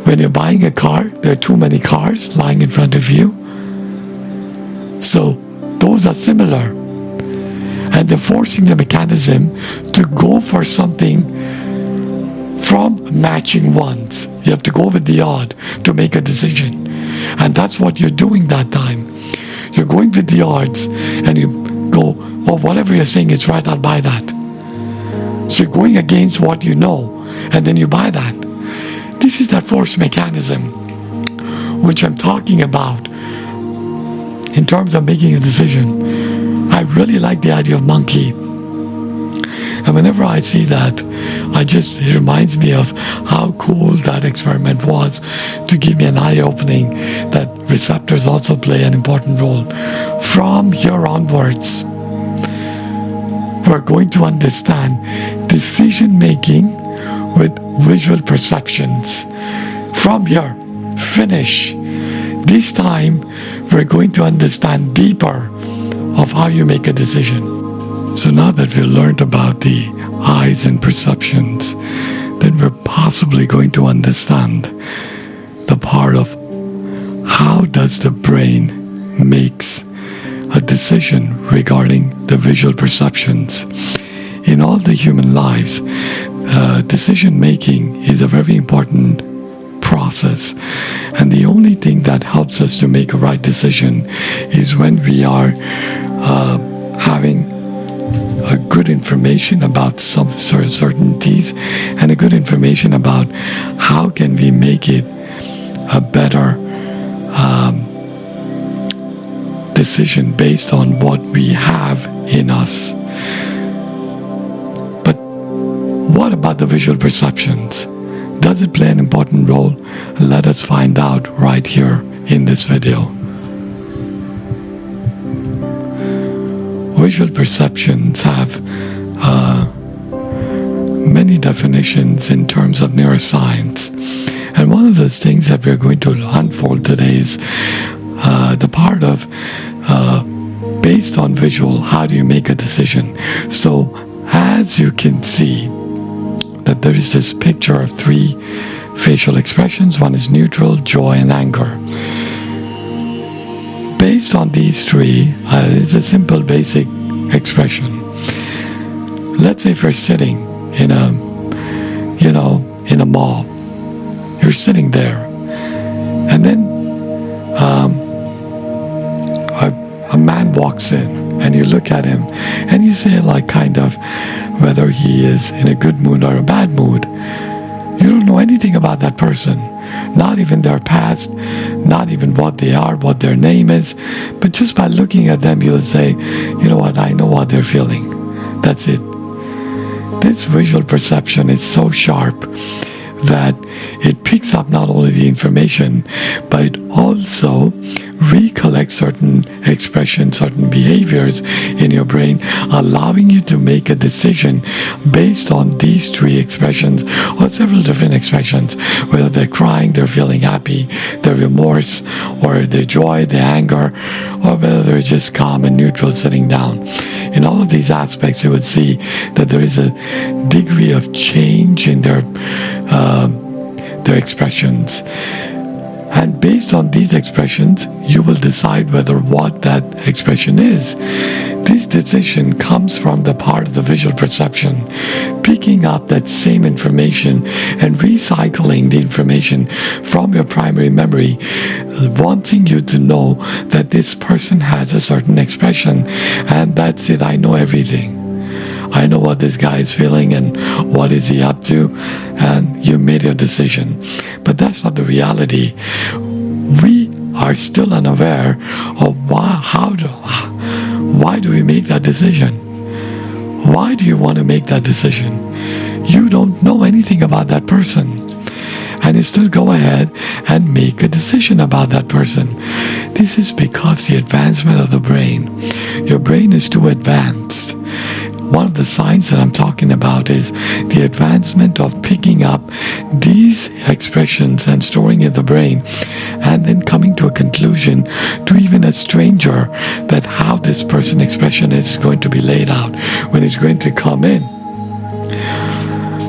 when you're buying a car, there are too many cars lying in front of you. So those are similar. And they're forcing the mechanism to go for something from matching ones. You have to go with the odd to make a decision. And that's what you're doing that time. You're going with the odds and you go, well, whatever you're saying is right, I'll buy that. So you're going against what you know, and then you buy that. This is that force mechanism which I'm talking about in terms of making a decision. I really like the idea of monkey. And whenever I see that, it reminds me of how cool that experiment was to give me an eye-opening that receptors also play an important role. From here onwards, we're going to understand decision-making with visual perceptions. From here, finish. This time, we're going to understand deeper of how you make a decision. So now that we've learned about the eyes and perceptions, then we're possibly going to understand the part of how does the brain makes a decision regarding the visual perceptions. In all the human lives, decision making is a very important process, and the only thing that helps us to make a right decision is when we are having a good information about some certainties and a good information about how can we make it a better decision based on what we have in us. But what about the visual perceptions? Does it play an important role? Let us find out right here in this video. Visual perceptions have many definitions in terms of neuroscience. And one of those things that we're going to unfold today is the part of based on visual, how do you make a decision? So as you can see, that there is this picture of three facial expressions. One is neutral, joy, and anger. Based on these three, it's a simple, basic expression. Let's say if you're sitting in a mall, you're sitting there, and then a man walks in, and you look at him, and you say, like, kind of, whether he is in a good mood or a bad mood. You don't know anything about that person, not even their past, not even what they are, what their name is, but just by looking at them, you'll say, you know what, I know what they're feeling. That's it. This visual perception is so sharp that it picks up not only the information, but it also recollects certain expressions, certain behaviors in your brain, allowing you to make a decision based on these three expressions or several different expressions, whether they're crying, they're feeling happy, their remorse, or their joy, their anger, or whether they're just calm and neutral sitting down. In all of these aspects, you would see that there is a degree of change in their expressions. And based on these expressions, you will decide whether what that expression is. This decision comes from the part of the visual perception, picking up that same information and recycling the information from your primary memory, wanting you to know that this person has a certain expression, and that's it, I know everything. I know what this guy is feeling and what is he up to, and you made your decision. But that's not the reality. We are still unaware of why do we make that decision? Why do you want to make that decision? You don't know anything about that person, and you still go ahead and make a decision about that person. This is because the advancement of the brain. Your brain is too advanced. One of the signs that I'm talking about is the advancement of picking up these expressions and storing in the brain, and then coming to a conclusion to even a stranger that how this person expression is going to be laid out when it's going to come in.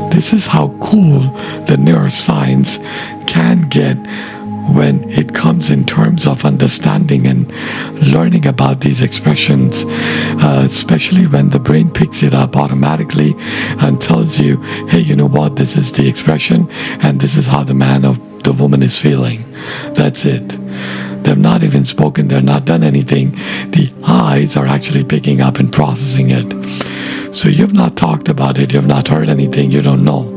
This is how cool the neuroscience can get when it comes in terms of understanding and learning about these expressions, especially when the brain picks it up automatically and tells you, hey, you know what, this is the expression and this is how the man or the woman is feeling. That's it. They've not even spoken, they're not done anything. The eyes are actually picking up and processing it. So you've not talked about it, you've not heard anything, you don't know.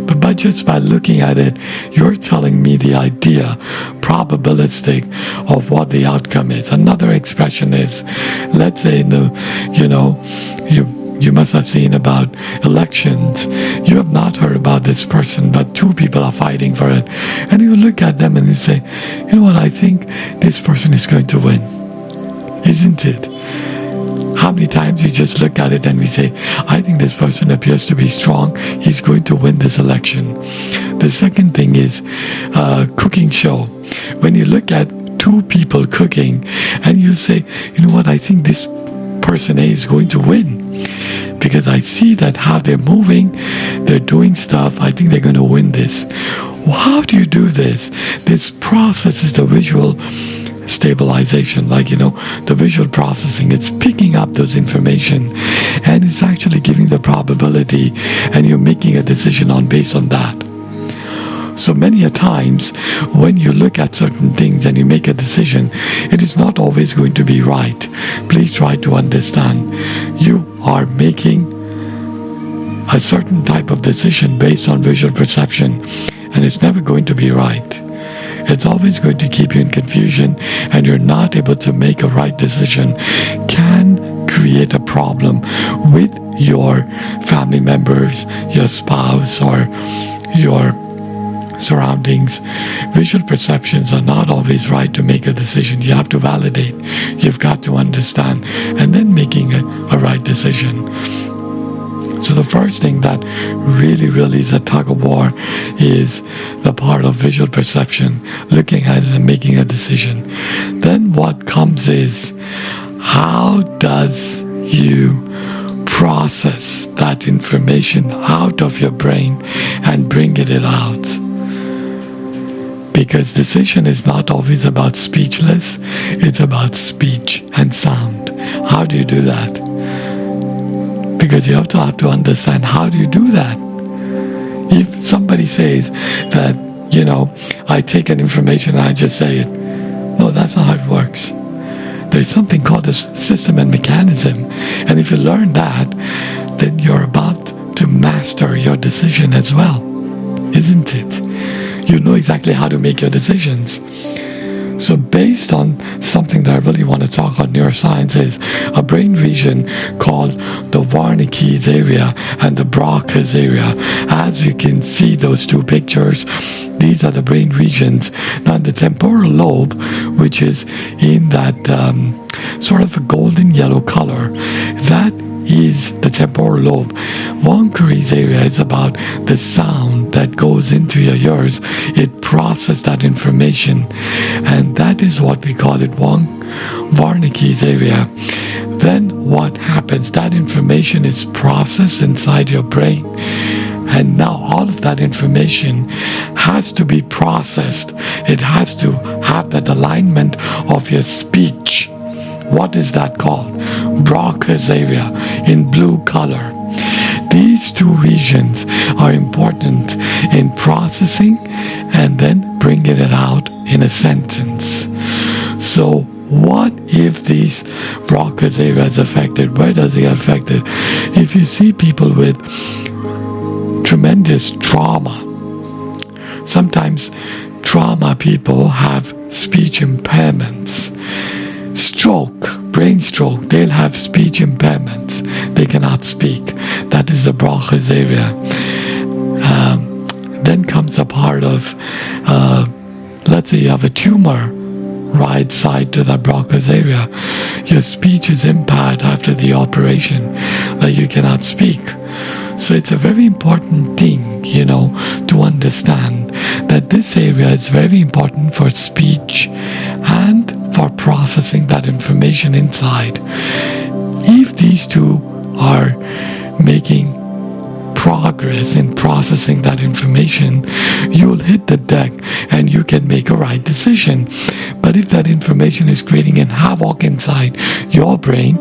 But just by looking at it, you're telling me the idea, probabilistic, of what the outcome is. Another expression is, let's say, you must have seen about elections. You have not heard about this person, but two people are fighting for it. And you look at them and you say, you know what, I think this person is going to win. Isn't it? How many times we just look at it and we say, I think this person appears to be strong. He's going to win this election. The second thing is cooking show. When you look at two people cooking and you say, you know what, I think this person A is going to win because I see that how they're moving, they're doing stuff. I think they're going to win this. Well, how do you do this? This process is the visual stabilization, the visual processing. It's picking up those information and it's actually giving the probability, and you're making a decision based on that. So many a times when you look at certain things and you make a decision, it is not always going to be right. Please try to understand. You are making a certain type of decision based on visual perception, and it's never going to be right. It's always going to keep you in confusion, and you're not able to make a right decision. Can create a problem with your family members, your spouse, or your surroundings. Visual perceptions are not always right to make a decision. You have to validate. You've got to understand, and then making a right decision. So the first thing that really is a tug of war is the part of visual perception, looking at it and making a decision. Then what comes is, how does you process that information out of your brain and bring it out? Because decision is not always about speechless, it's about speech and sound. How do you do that? Because you have to understand, how do you do that? If somebody says that, I take an information and I just say it, no, that's not how it works. There's something called a system and mechanism. And if you learn that, then you're about to master your decision as well. Isn't it? You know exactly how to make your decisions. So based on something that I really want to talk on neuroscience is a brain region called the Wernicke's area and the Broca's area. As you can see those two pictures, these are the brain regions. Now the temporal lobe, which is in that sort of a golden yellow color, that is the temporal lobe. Wernicke's area is about the sound that goes into your ears. It processes that information, and that is what we call it, Wernicke's area. Then what happens? That information is processed inside your brain, and now all of that information has to be processed. It has to have that alignment of your speech. What is that called? Broca's area in blue color. These two regions are important in processing and then bringing it out in a sentence. So what if these Broca's area is affected? Where does it get affected? If you see people with tremendous trauma, sometimes trauma people have speech impairments. Stroke, brain stroke, they'll have speech impairments. They cannot speak. That is the Broca's area. Then comes a part of, let's say you have a tumor right side to the Broca's area. Your speech is impaired after the operation, that you cannot speak. So it's a very important thing, to understand that this area is very important for speech and for processing that information inside. If these two are making progress in processing that information, you'll hit the deck and you can make a right decision. But if that information is creating an havoc inside your brain,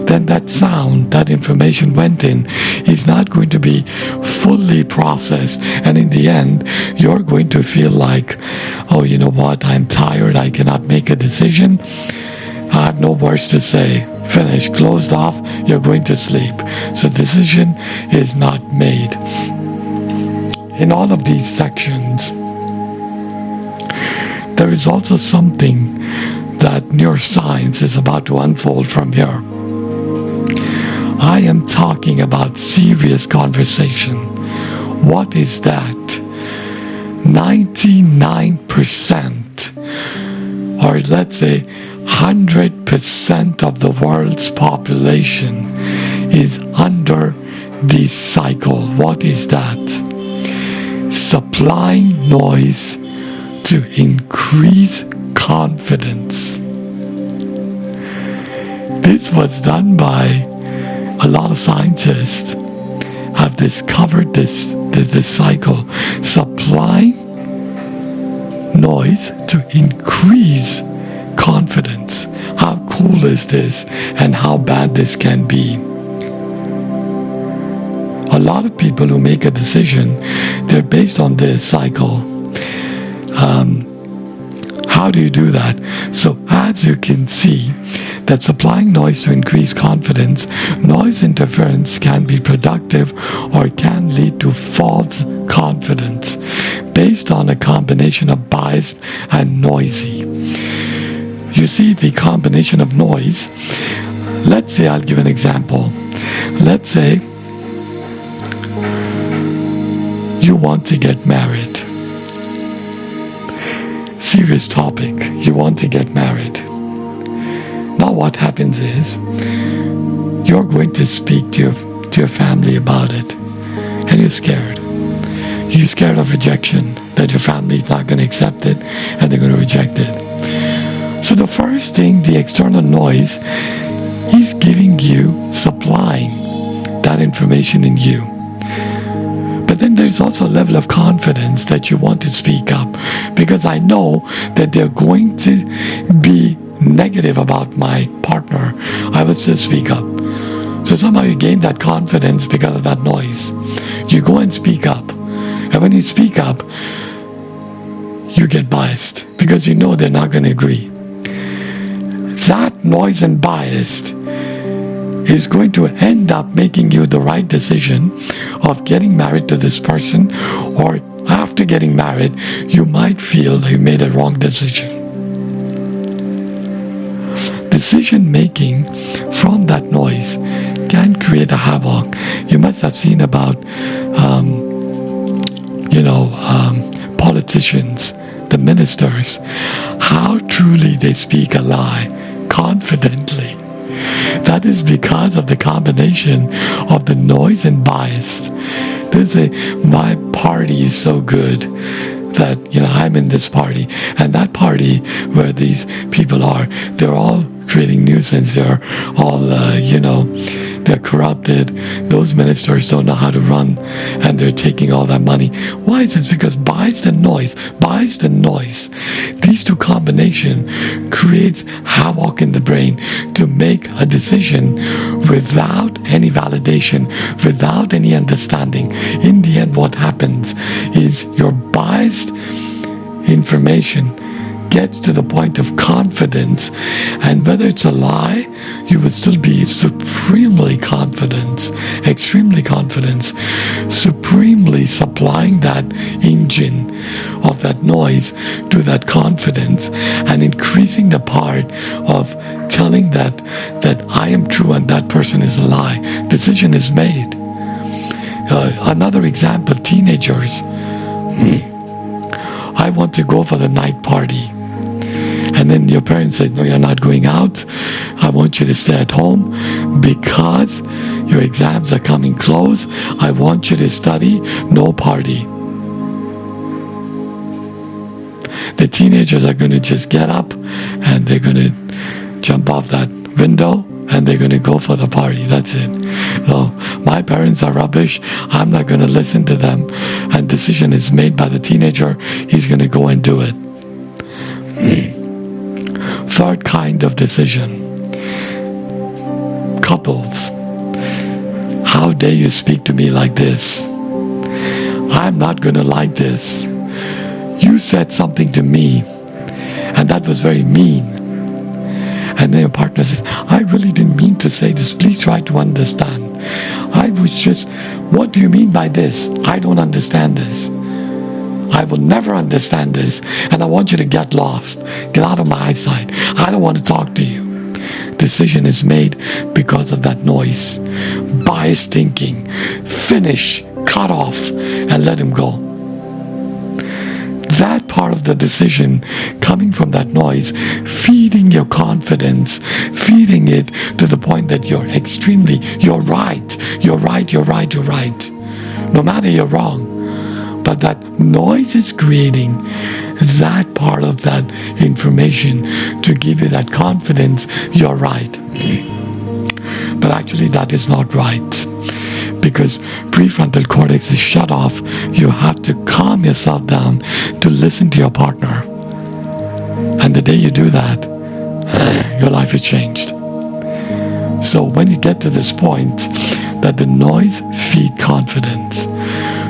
then that sound, that information went in, is not going to be fully processed. And in the end, you're going to feel like, oh, you know what, I'm tired, I cannot make a decision. I have no words to say. Finished, closed off, you're going to sleep. So decision is not made. In all of these sections, there is also something that neuroscience is about to unfold from here. I am talking about serious conversation. What is that? 99%, or let's say 100% of the world's population is under this cycle. What is that? Supplying noise to increase confidence. This was done by a lot of scientists have discovered this cycle. Supplying noise to increase confidence. How cool is this, and how bad this can be? A lot of people who make a decision, they're based on this cycle. How do you do that? So as you can see, that supplying noise to increase confidence, noise interference can be productive or can lead to false confidence based on a combination of biased and noisy. You see the combination of noise. Let's say, I'll give an example. Let's say you want to get married. Serious topic. You want to get married. Now what happens is, you're going to speak to your family about it, and you're scared. You're scared of rejection, that your family is not going to accept it, and they're going to reject it. So the first thing, the external noise, is giving you, supplying that information in you. But then there's also a level of confidence that you want to speak up, because I know that they're going to be negative about my partner. I would still speak up. So somehow you gain that confidence because of that noise. You go and speak up. And when you speak up, you get biased because you know they're not going to agree. That noise and bias is going to end up making you the right decision of getting married to this person, or after getting married, you might feel that you made a wrong decision. Decision making from that noise can create a havoc. You must have seen about, politicians, the ministers, how truly they speak a lie confidently. That is because of the combination of the noise and bias. My party is so good that, I'm in this party, and that party where these people are, they're all creating nuisance. They're all, they're corrupted. Those ministers don't know how to run, and they're taking all that money. Why is this? Because bias and noise, these two combination creates havoc in the brain to make a decision without any validation, without any understanding. In the end, what happens is your biased information gets to the point of confidence, and whether it's a lie, you would still be supremely confident, extremely confident, supremely supplying that engine of that noise to that confidence, and increasing the part of telling that I am true and that person is a lie. Decision is made. Another example, teenagers. I want to go for the night party. And then your parents say, no, you're not going out. I want you to stay at home because your exams are coming close. I want you to study, no party. The teenagers are going to just get up and they're going to jump off that window and they're going to go for the party. That's it. No, my parents are rubbish. I'm not going to listen to them. And decision is made by the teenager. He's going to go and do it. Third kind of decision. Couples. How dare you speak to me like this? I'm not going to like this. You said something to me, and that was very mean. And then your partner says, I really didn't mean to say this. Please try to understand. I was just, what do you mean by this? I don't understand this. I will never understand this, and I want you to get lost. Get out of my eyesight. I don't want to talk to you. decision is made because of that noise. Biased thinking. Finish, cut off, and let him go. That part of the decision coming from that noise, feeding your confidence, feeding it to the point that you're right. No matter you're wrong. But that noise is creating that part of that information to give you that confidence you're right. But actually that is not right. Because prefrontal cortex is shut off, you have to calm yourself down to listen to your partner. And the day you do that, your life is changed. So when you get to this point, that the noise feeds confidence.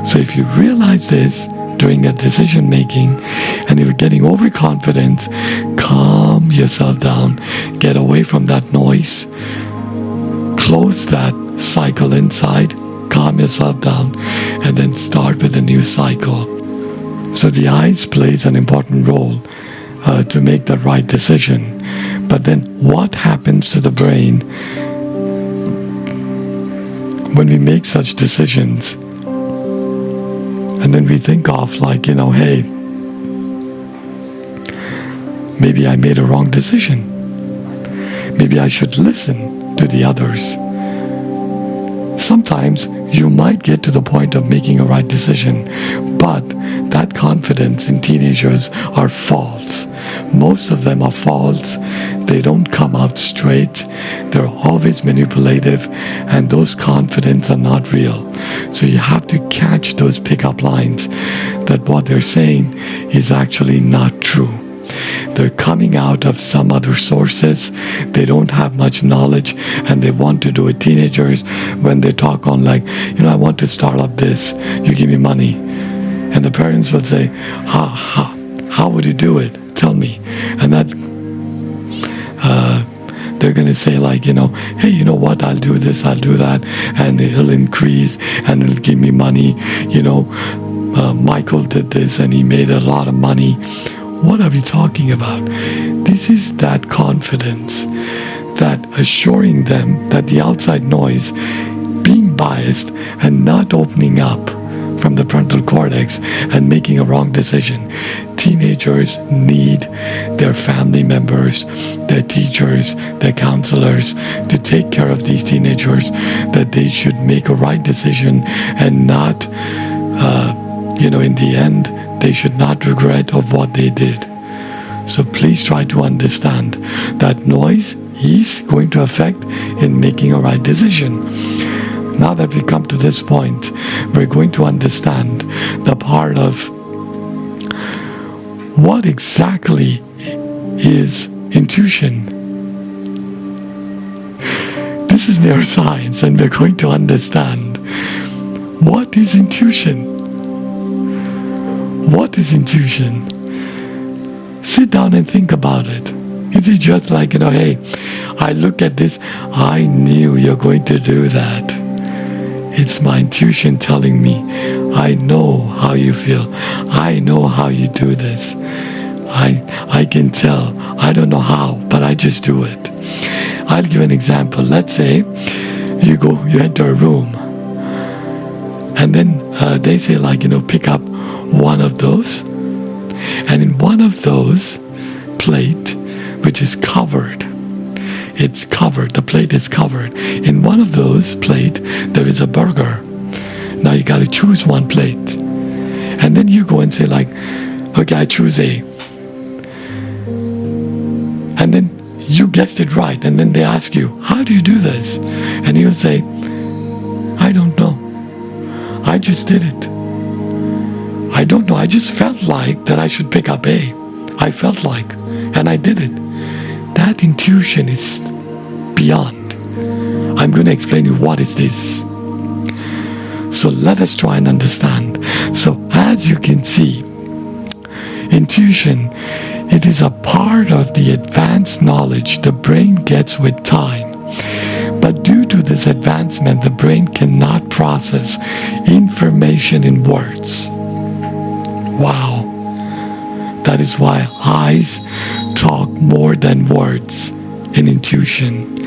So if you realize this during a decision making, and if you're getting overconfident, calm yourself down, get away from that noise, close that cycle inside, calm yourself down, and then start with a new cycle. So the eyes plays an important role to make the right decision. But then what happens to the brain when we make such decisions? And then we think of like, hey, maybe I made a wrong decision. Maybe I should listen to the others. Sometimes you might get to the point of making a right decision, but that confidence in teenagers are false. Most of them are false. They don't come out straight. They're always manipulative, and those confidence are not real. So you have to catch those pickup lines that what they're saying is actually not true. They're coming out of some other sources. They don't have much knowledge, and they want to do it. Teenagers, when they talk on like, I want to start up this, you give me money. And the parents will say, how would you do it? Tell me. And that they're going to say like, hey, you know what? I'll do this, I'll do that, and it'll increase, and it'll give me money. Michael did this, and he made a lot of money. What are we talking about? This is that confidence, that assuring them that the outside noise, being biased and not opening up from the frontal cortex and making a wrong decision. Teenagers need their family members, their teachers, their counselors to take care of these teenagers, that they should make a right decision and not, in the end, they should not regret of what they did. So please try to understand that noise is going to affect in making a right decision. Now that we come to this point, we're going to understand the part of what exactly is intuition. This is neuroscience, and we're going to understand what is intuition. What is intuition? Sit down and think about it. Is it just like, hey, I look at this, I knew you're going to do that. It's my intuition telling me, I know how you feel. I know how you do this. I can tell. I don't know how, but I just do it. I'll give an example. Let's say you enter a room, and then they say like, pick up one of those, and in one of those plate, which is covered, it's covered, the plate is covered. In one of those plate, there is a burger. Now you got to choose one plate, and then you go and say like, okay, I choose A, and then you guessed it right, and then they ask you, how do you do this? And you'll say, I don't know, I just did it. I don't know. I just felt like that I should pick up A. I felt like, and I did it. That intuition is beyond. I'm going to explain to you what is this. So let us try and understand. So as you can see, intuition, it is a part of the advanced knowledge the brain gets with time. But due to this advancement, the brain cannot process information in words. Wow. That is why eyes talk more than words. in intuition.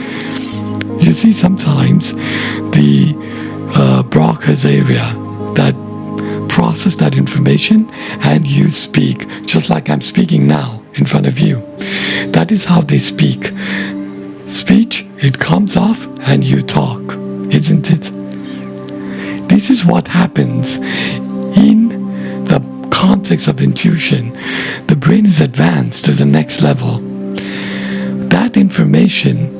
You see, sometimes the Broca's area that process that information and you speak, just like I'm speaking now in front of you. That is how they speak. Speech, it comes off and you talk, isn't it? This is what happens in the context of intuition. The brain is advanced to the next level. That information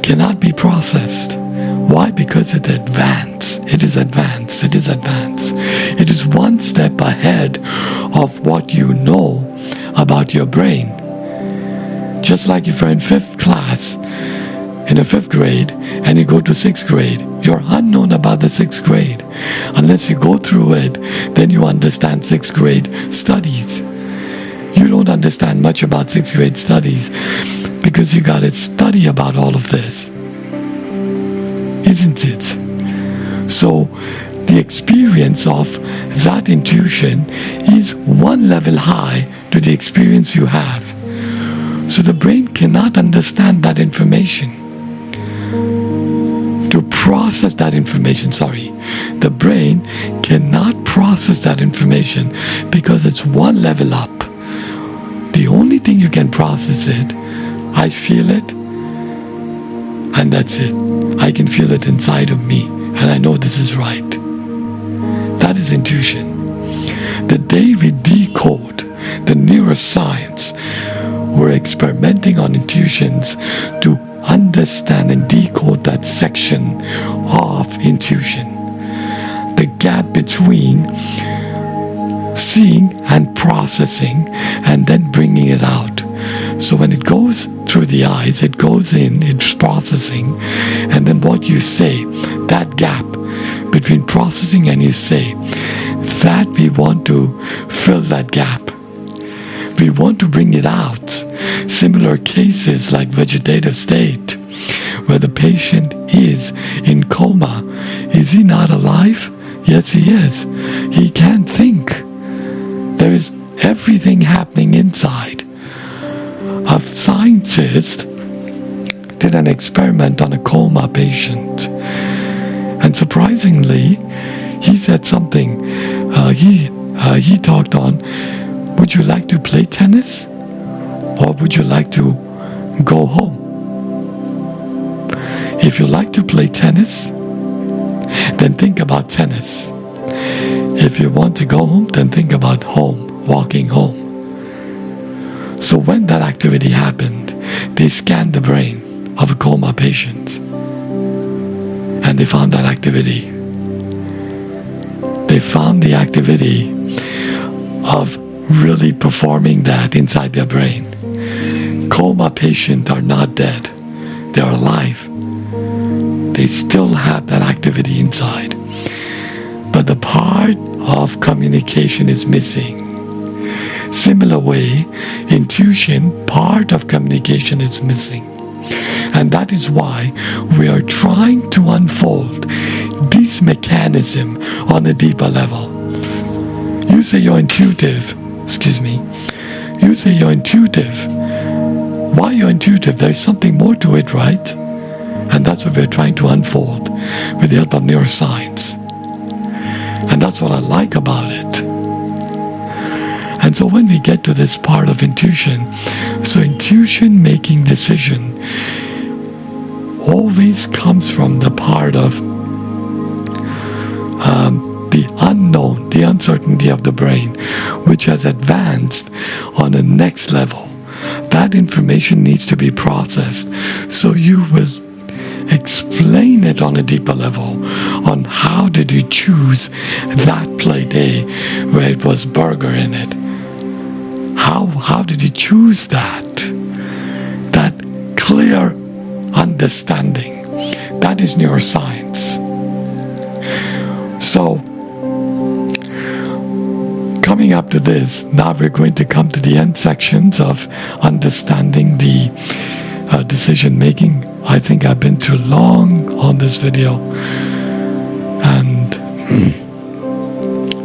cannot be processed. Why? Because it is advanced. It is one step ahead of what you know about your brain. Just like if you're in 5th class, in a 5th grade, and you go to 6th grade, you're unknown about the 6th grade. Unless you go through it, then you understand 6th grade studies. You don't understand much about 6th grade studies because you got to study about all of this. Isn't it? So the experience of that intuition is one level high to the experience you have. So the brain cannot understand that information. To process that information, the brain cannot process that information because it's one level up. The only thing you can process it, I feel it, and that's it. I can feel it inside of me, and I know this is right. That is intuition. The day we decode the neuroscience, we're experimenting on intuitions to understand and decode that section of intuition. The gap between seeing and processing and then bringing it out. So when it goes through the eyes, it goes in, it's processing, and then what you say, that gap between processing and you say, that we want to fill that gap. We want to bring it out. Similar cases like vegetative state, where the patient is in coma. Is he not alive? Yes, he is. He can't think. There is everything happening inside. A scientist did an experiment on a coma patient, and surprisingly, he said something. He talked on, would you like to play tennis or would you like to go home? If you like to play tennis, then think about tennis. If you want to go home, then think about home, walking home. So when that activity happened, they scanned the brain of a coma patient and they found that activity. They found the activity of really performing that inside their brain. Coma patients are not dead. They are alive. They still have that activity inside. But the part of communication is missing. Similar way, intuition, part of communication is missing. And that is why we are trying to unfold this mechanism on a deeper level. You say you're intuitive. You say you're intuitive. Why you're intuitive? There's something more to it, right? And that's what we're trying to unfold with the help of neuroscience. And that's what I like about it. And so when we get to this part of intuition, so intuition making decision always comes from the part of the unknown, the uncertainty of the brain, which has advanced on a next level. That information needs to be processed. So you will explain it on a deeper level on how did you choose that plate A where it was burger in it. How did you choose that? That clear understanding. That is neuroscience. So, coming up to this, now we're going to come to the end sections of understanding the decision making. I think I've been too long on this video and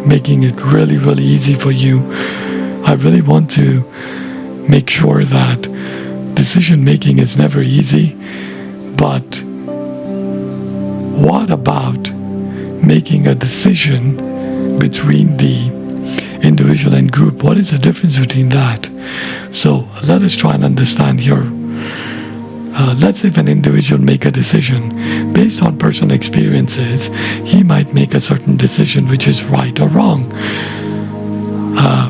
making it really, really easy for you. I really want to make sure that decision making is never easy, but what about making a decision between the individual and group? What is the difference between that? So let us try and understand here. Let's say if an individual make a decision based on personal experiences, he might make a certain decision which is right or wrong.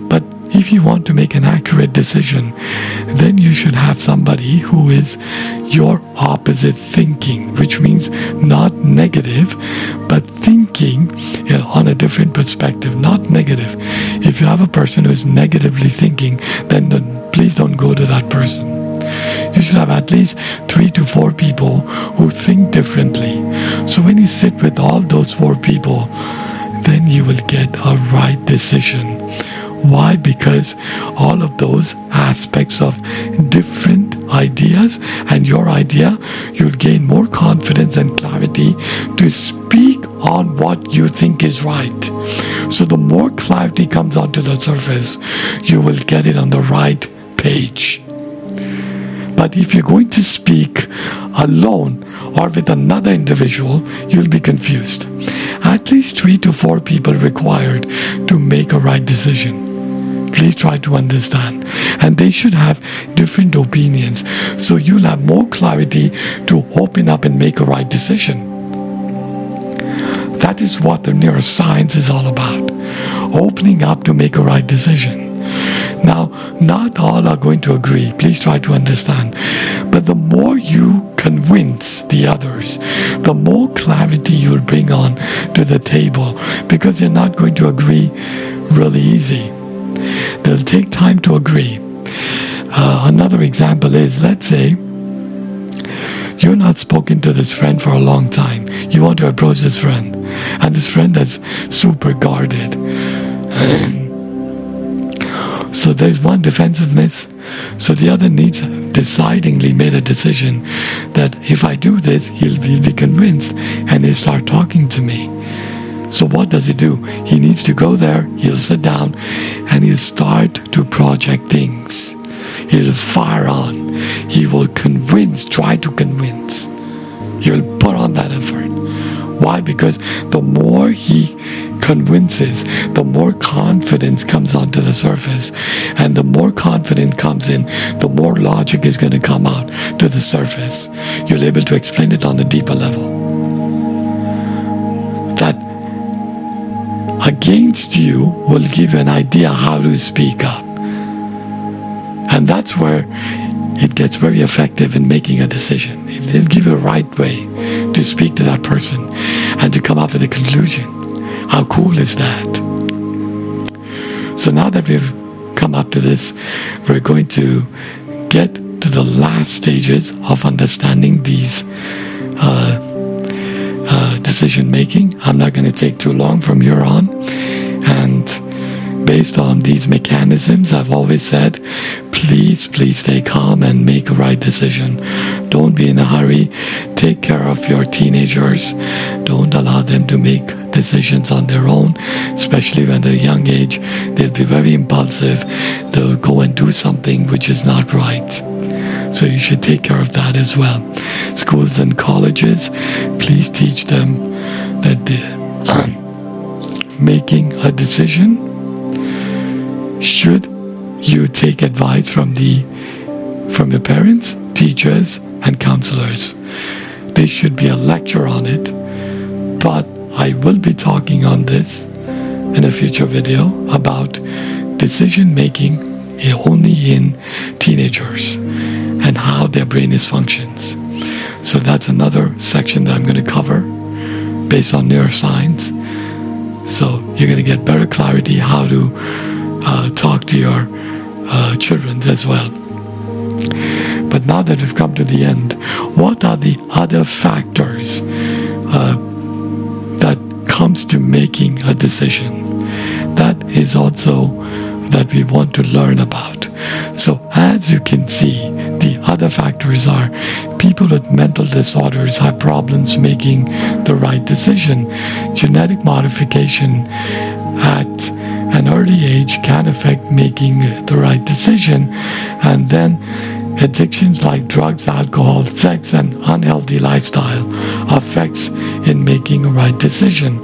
But if you want to make an accurate decision, then you should have somebody who is your opposite thinking, which means not negative, but thinking on a different perspective, not negative. If you have a person who is negatively thinking, then please don't go to that person. You should have at least 3 to 4 people who think differently. So when you sit with all those 4 people, then you will get a right decision. Why? Because all of those aspects of different ideas and your idea, you'll gain more confidence and clarity to speak on what you think is right. So the more clarity comes onto the surface, you will get it on the right page. But if you're going to speak alone or with another individual, you'll be confused. At least 3 to 4 people required to make a right decision. Please try to understand. And they should have different opinions, so you'll have more clarity to open up and make a right decision. That is what the neuroscience is all about. Opening up to make a right decision. Now, not all are going to agree. Please try to understand. But the more you convince the others, the more clarity you'll bring on to the table, because they're not going to agree really easy. They'll take time to agree. Another example is, let's say you're not spoken to this friend for a long time. You want to approach this friend, and this friend is super guarded. So there's one defensiveness. So the other needs decidingly made a decision that if I do this, he'll be convinced and he'll start talking to me. So what does he do? He needs to go there, he'll sit down, and he'll start to project things. He'll fire on. He will try to convince. He'll put on that effort. Why? Because the more he convinces, the more confidence comes onto the surface. And the more confidence comes in, the more logic is going to come out to the surface. You'll be able to explain it on a deeper level. That against you will give you an idea how to speak up. And that's where it gets very effective in making a decision. It'll give you a right way to speak to that person and to come up with a conclusion. How cool is that? So now that we've come up to this, we're going to get to the last stages of understanding these decision making. I'm not going to take too long from here on. And based on these mechanisms, I've always said, please stay calm and make a right decision. Don't be in a hurry. Take care of your teenagers. Don't allow them to make decisions on their own, especially when they're young age. They'll be very impulsive. They'll go and do something which is not right. So you should take care of that as well. Schools and colleges, please teach them that making a decision, should you take advice from your parents, teachers, and counselors. There should be a lecture on it, but I will be talking on this in a future video about decision making only in teenagers and how their brain is functions. So that's another section that I'm going to cover based on neuroscience. So you're going to get better clarity how to talk to your children as well. But now that we've come to the end, what are the other factors that comes to making a decision? That is also that we want to learn about. So as you can see, the other factors are people with mental disorders have problems making the right decision. Genetic modification at an early age can affect making the right decision. And then Addictions like drugs, alcohol, sex, and unhealthy lifestyle affects in making a right decision.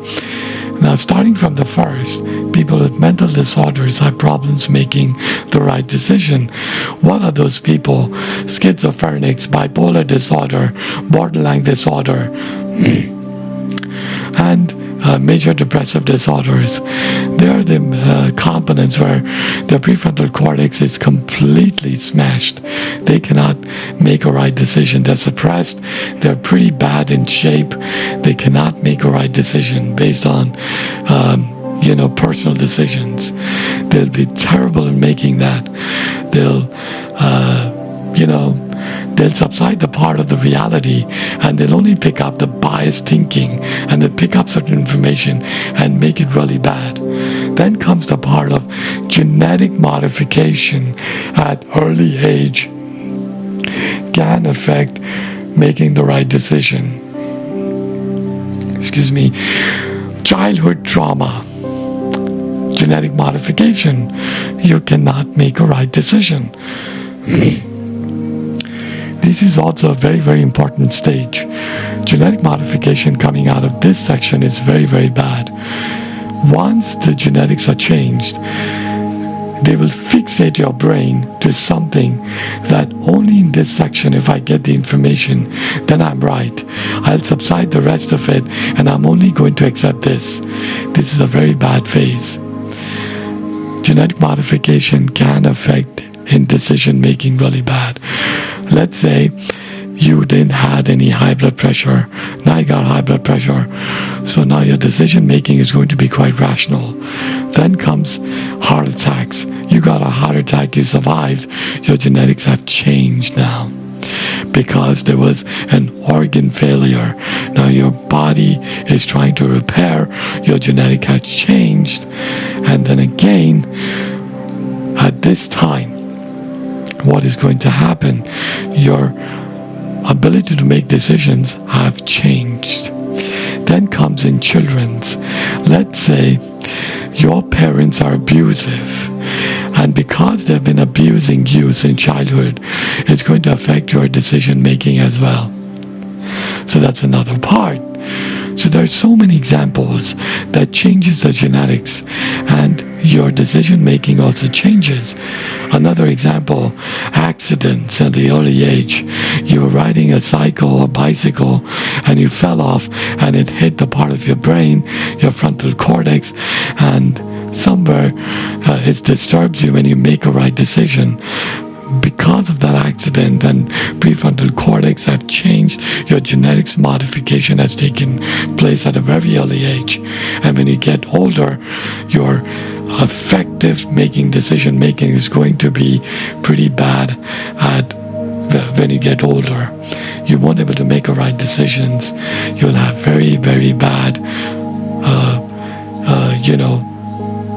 Now, starting from the first, people with mental disorders have problems making the right decision. What are those people? Schizophrenics, bipolar disorder, borderline disorder, and major depressive disorders. They are the components where the prefrontal cortex is completely smashed. They cannot make a right decision. They're suppressed. They're pretty bad in shape. They cannot make a right decision based on personal decisions. They'll be terrible in making that. They'll subside the part of the reality, and they'll only pick up the biased thinking, and they'll pick up certain information and make it really bad. Then comes the part of genetic modification at early age can affect making the right decision. Childhood trauma, genetic modification, you cannot make a right decision. This is also a very, very important stage. Genetic modification coming out of this section is very, very bad. Once the genetics are changed, they will fixate your brain to something that only in this section, if I get the information, then I'm right. I'll subside the rest of it, and I'm only going to accept this. This is a very bad phase. Genetic modification can affect in decision making really bad. Let's say you didn't had any high blood pressure. Now you got high blood pressure. So now your decision making is going to be quite rational. Then comes heart attacks. You got a heart attack, you survived. Your genetics have changed now because there was an organ failure. Now your body is trying to repair. Your genetic has changed. And then again, at this time, what is going to happen? Your ability to make decisions have changed. Then comes in children's. Let's say your parents are abusive, and because they've been abusing you in childhood, it's going to affect your decision making as well. So that's another part. So there are so many examples that changes the genetics, and your decision making also changes. Another example, accidents at the early age. You were riding a cycle or bicycle and you fell off and it hit the part of your brain, your frontal cortex, and somewhere it disturbs you when you make a right decision. Because of that accident and prefrontal cortex have changed, your genetics modification has taken place at a very early age. And when you get older, your effective decision making is going to be pretty bad when you get older. You won't be able to make the right decisions. You'll have very, very bad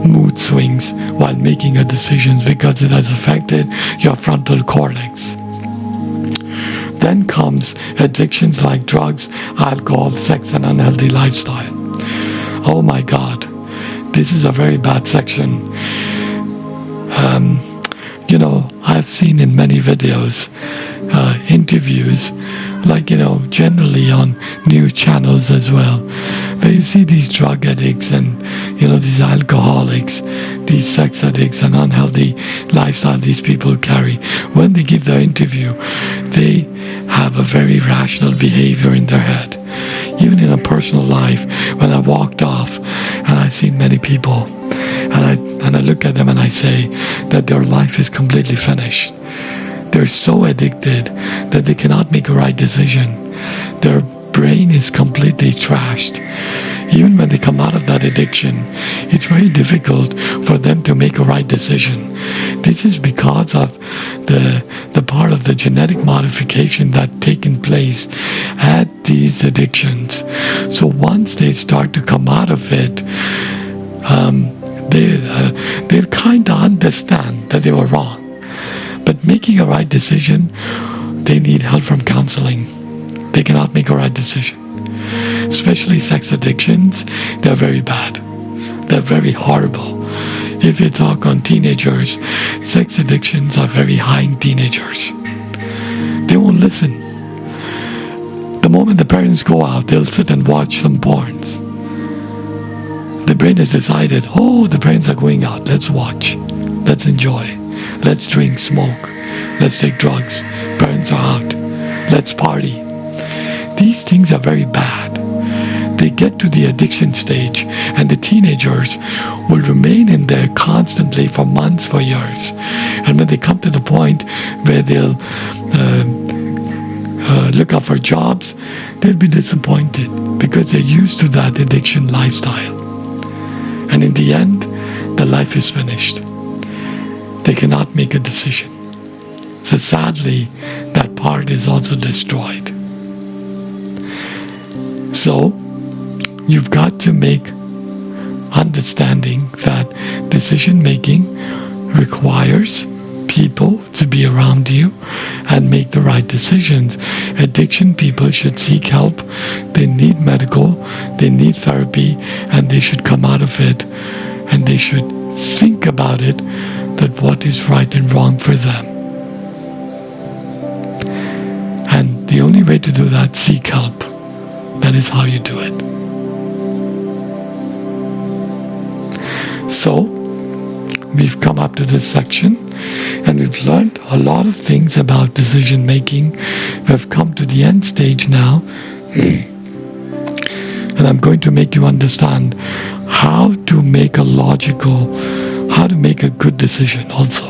mood swings while making your decisions because it has affected your frontal cortex. Then comes addictions like drugs, alcohol, sex, and unhealthy lifestyle. Oh my God, this is a very bad section. I've seen in many videos, interviews, generally on news channels as well, where you see these drug addicts and, these alcoholics, these sex addicts and unhealthy lifestyle these people carry. When they give their interview, they have a very rational behavior in their head. Even in a personal life, when I walked off and I've seen many people, and I look at them and I say that their life is completely finished. They're so addicted that they cannot make a right decision. Their brain is completely trashed. Even when they come out of that addiction, it's very difficult for them to make a right decision. This is because of the part of the genetic modification that's taken place at these addictions. So once they start to come out of it, they kind of understand that they were wrong. But making a right decision, they need help from counseling. They cannot make a right decision. Especially sex addictions, they're very bad. They're very horrible. If you talk on teenagers, sex addictions are very high in teenagers. They won't listen. The moment the parents go out, they'll sit and watch some porns. The brain has decided, oh, the parents are going out. Let's watch. Let's enjoy. Let's drink, smoke. Let's take drugs. Parents are out. Let's party. These things are very bad. They get to the addiction stage, and the teenagers will remain in there constantly for months, for years. And when they come to the point where they'll look out for jobs, they'll be disappointed because they're used to that addiction lifestyle. And in the end, the life is finished. They cannot make a decision. So sadly, that part is also destroyed. So, you've got to make understanding that decision making requires people to be around you and make the right decisions. Addiction people should seek help. They need medical, they need therapy, and they should come out of it, and they should think about it, that what is right and wrong for them. And the only way to do that, seek help. That is how you do it. So, we've come up to this section and we've learned a lot of things about decision making. We've come to the end stage now. And I'm going to make you understand how to make a good decision also.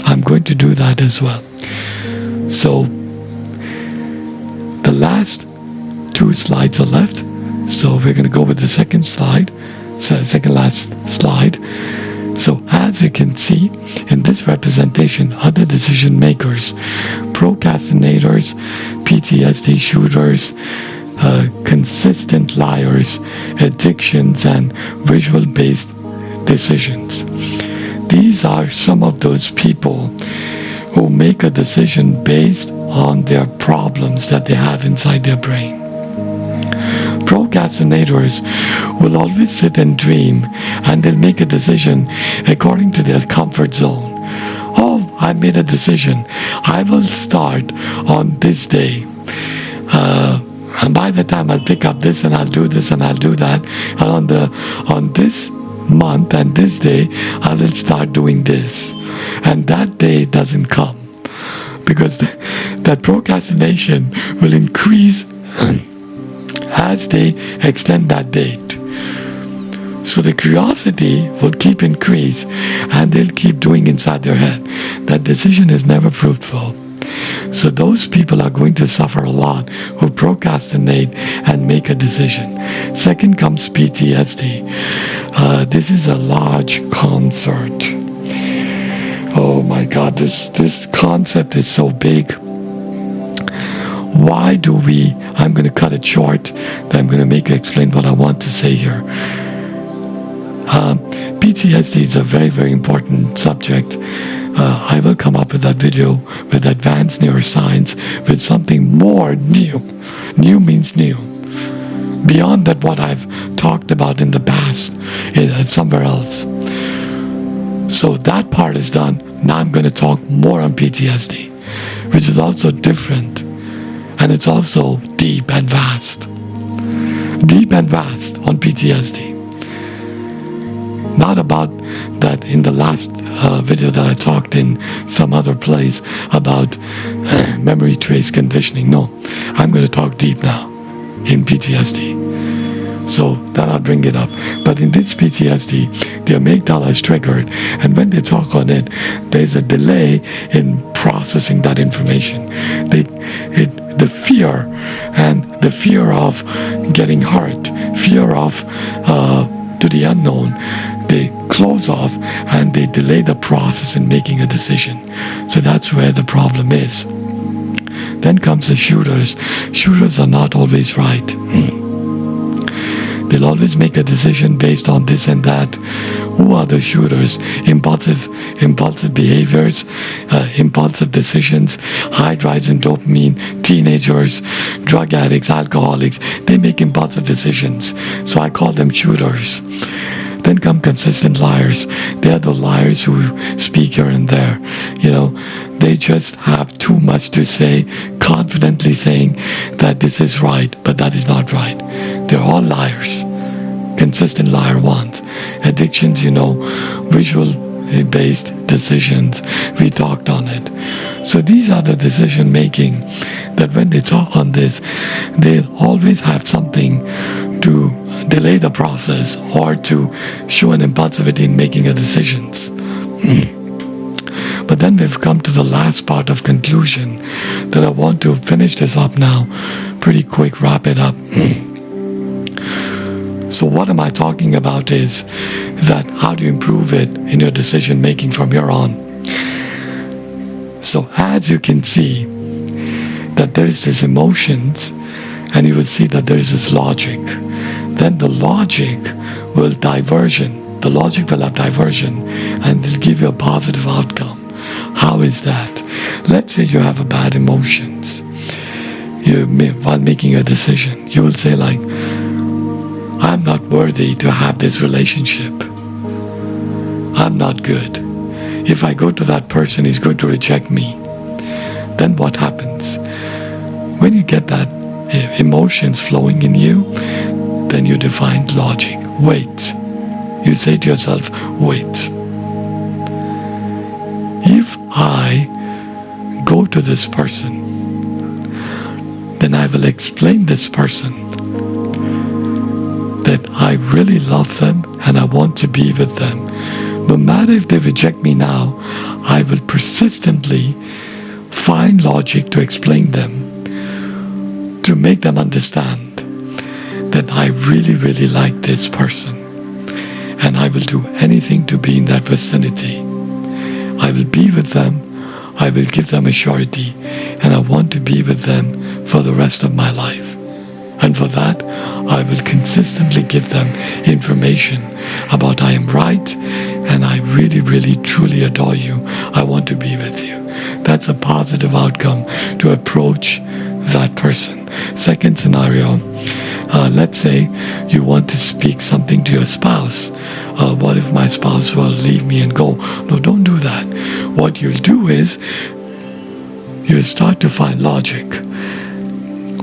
I'm going to do that as well. So, the last 2 slides are left. So we're going to go with the second last slide. So as you can see in this representation, other decision makers, procrastinators, PTSD shooters, consistent liars, addictions, and visual-based decisions. These are some of those people who make a decision based on their problems that they have inside their brain. Procrastinators will always sit and dream, and they'll make a decision according to their comfort zone. Oh, I made a decision. I will start on this day. And by the time I'll pick up this and I'll do this and I'll do that. And on this month and this day, I will start doing this. And that day doesn't come, because that procrastination will increase as they extend that date. So the curiosity will keep increase, and they'll keep doing inside their head. That decision is never fruitful. So those people are going to suffer a lot who procrastinate and make a decision. Second comes PTSD. This is a large concert. Oh my God, this concept is so big. Why do we, I'm going to cut it short, then I'm going to make you explain what I want to say here. PTSD is a very, very important subject. I will come up with that video with advanced neuroscience, with something more new. New means new. Beyond that, what I've talked about in the past, somewhere else. So that part is done. Now I'm going to talk more on PTSD, which is also different. And it's also deep and vast. Deep and vast on PTSD. Not about that in the last video that I talked in some other place about memory trace conditioning. No, I'm going to talk deep now in PTSD. So that I'll bring it up. But in this PTSD, the amygdala is triggered, and when they talk on it, there's a delay in processing that information. The fear, and the fear of getting hurt, fear of to the unknown, they close off and they delay the process in making a decision. So that's where the problem is. Then comes the shooters. Shooters are not always right. They'll always make a decision based on this and that. Who are the shooters? Impulsive behaviors, impulsive decisions, high drives in dopamine, teenagers, drug addicts, alcoholics. They make impulsive decisions. So I call them shooters. Then come consistent liars. They are the liars who speak here and there. They just have too much to say, confidently saying that this is right, but that is not right. They're all liars, consistent liar ones. Addictions, visual-based decisions, we talked on it. So these are the decision making that when they talk on this, they'll always have something to delay the process or to show an impulsivity in making a decisions. But then we've come to the last part of conclusion that I want to finish this up now. Pretty quick, wrap it up. So what am I talking about is that how do you improve it in your decision making from here on? So as you can see that there is this emotions, and you will see that there is this logic. Then the logic will diversion. The logic will have diversion and will give you a positive outcome. How is that? Let's say you have a bad emotions. While making a decision, you will say like, I'm not worthy to have this relationship. I'm not good. If I go to that person, he's going to reject me. Then what happens? When you get that emotions flowing in you, then you define logic. Wait. You say to yourself, wait. If I go to this person, then I will explain this person that I really love them and I want to be with them. No matter if they reject me now, I will persistently find logic to explain them, to make them understand that I really, really like this person and I will do anything to be in that vicinity. I will be with them, I will give them a surety, and I want to be with them for the rest of my life. And for that, I will consistently give them information about I am right, and I really, really, truly adore you. I want to be with you. That's a positive outcome to approach that person. Second scenario, let's say you want to speak something to your spouse. What if my spouse will leave me and go? No, don't do that. What you'll do is you start to find logic.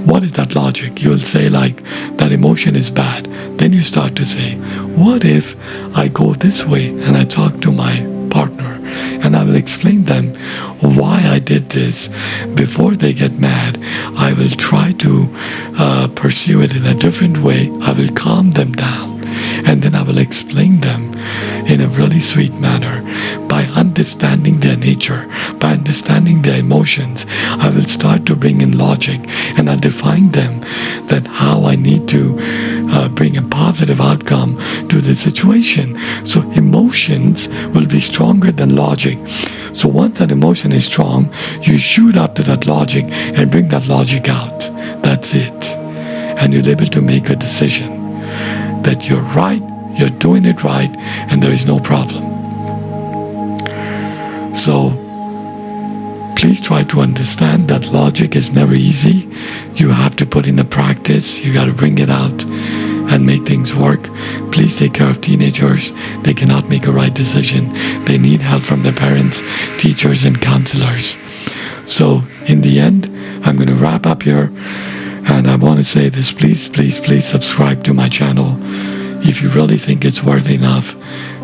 What is that logic? You'll say like, that emotion is bad. Then you start to say, what if I go this way and I talk to my partner and I will explain them why I did this. Before they get mad, I will try to pursue it in a different way. I will calm them down, and then I will explain them in a really sweet manner. By understanding their nature, by understanding their emotions, I will start to bring in logic, and I'll define them that how I need to bring a positive outcome to the situation. So emotions will be stronger than logic. So once that emotion is strong, you shoot up to that logic and bring that logic out. That's it. And you're able to make a decision that you're right, you're doing it right, and there is no problem. So please try to understand that logic is never easy. You have to put in the practice. You got to bring it out and make things work. Please take care of teenagers. They cannot make a right decision. They need help from their parents, teachers, and counselors. So in the end, I'm going to wrap up here. And I want to say this, please, please, please subscribe to my channel. If you really think it's worth enough,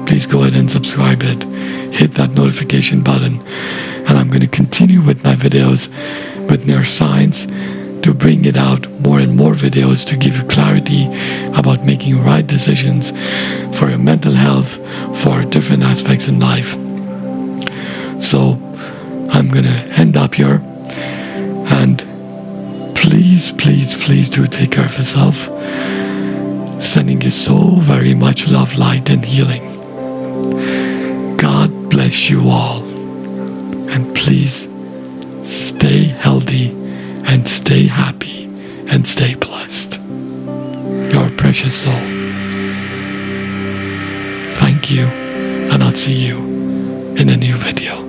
please go ahead and subscribe it. Hit that notification button. And I'm going to continue with my videos with neuroscience to bring it out more and more videos to give you clarity about making right decisions for your mental health, for different aspects in life. So I'm going to end up here. And please, please, please do take care of yourself. Sending you so very much love, light, and healing. God bless you all. And please stay healthy and stay happy and stay blessed. Your precious soul. Thank you, and I'll see you in a new video.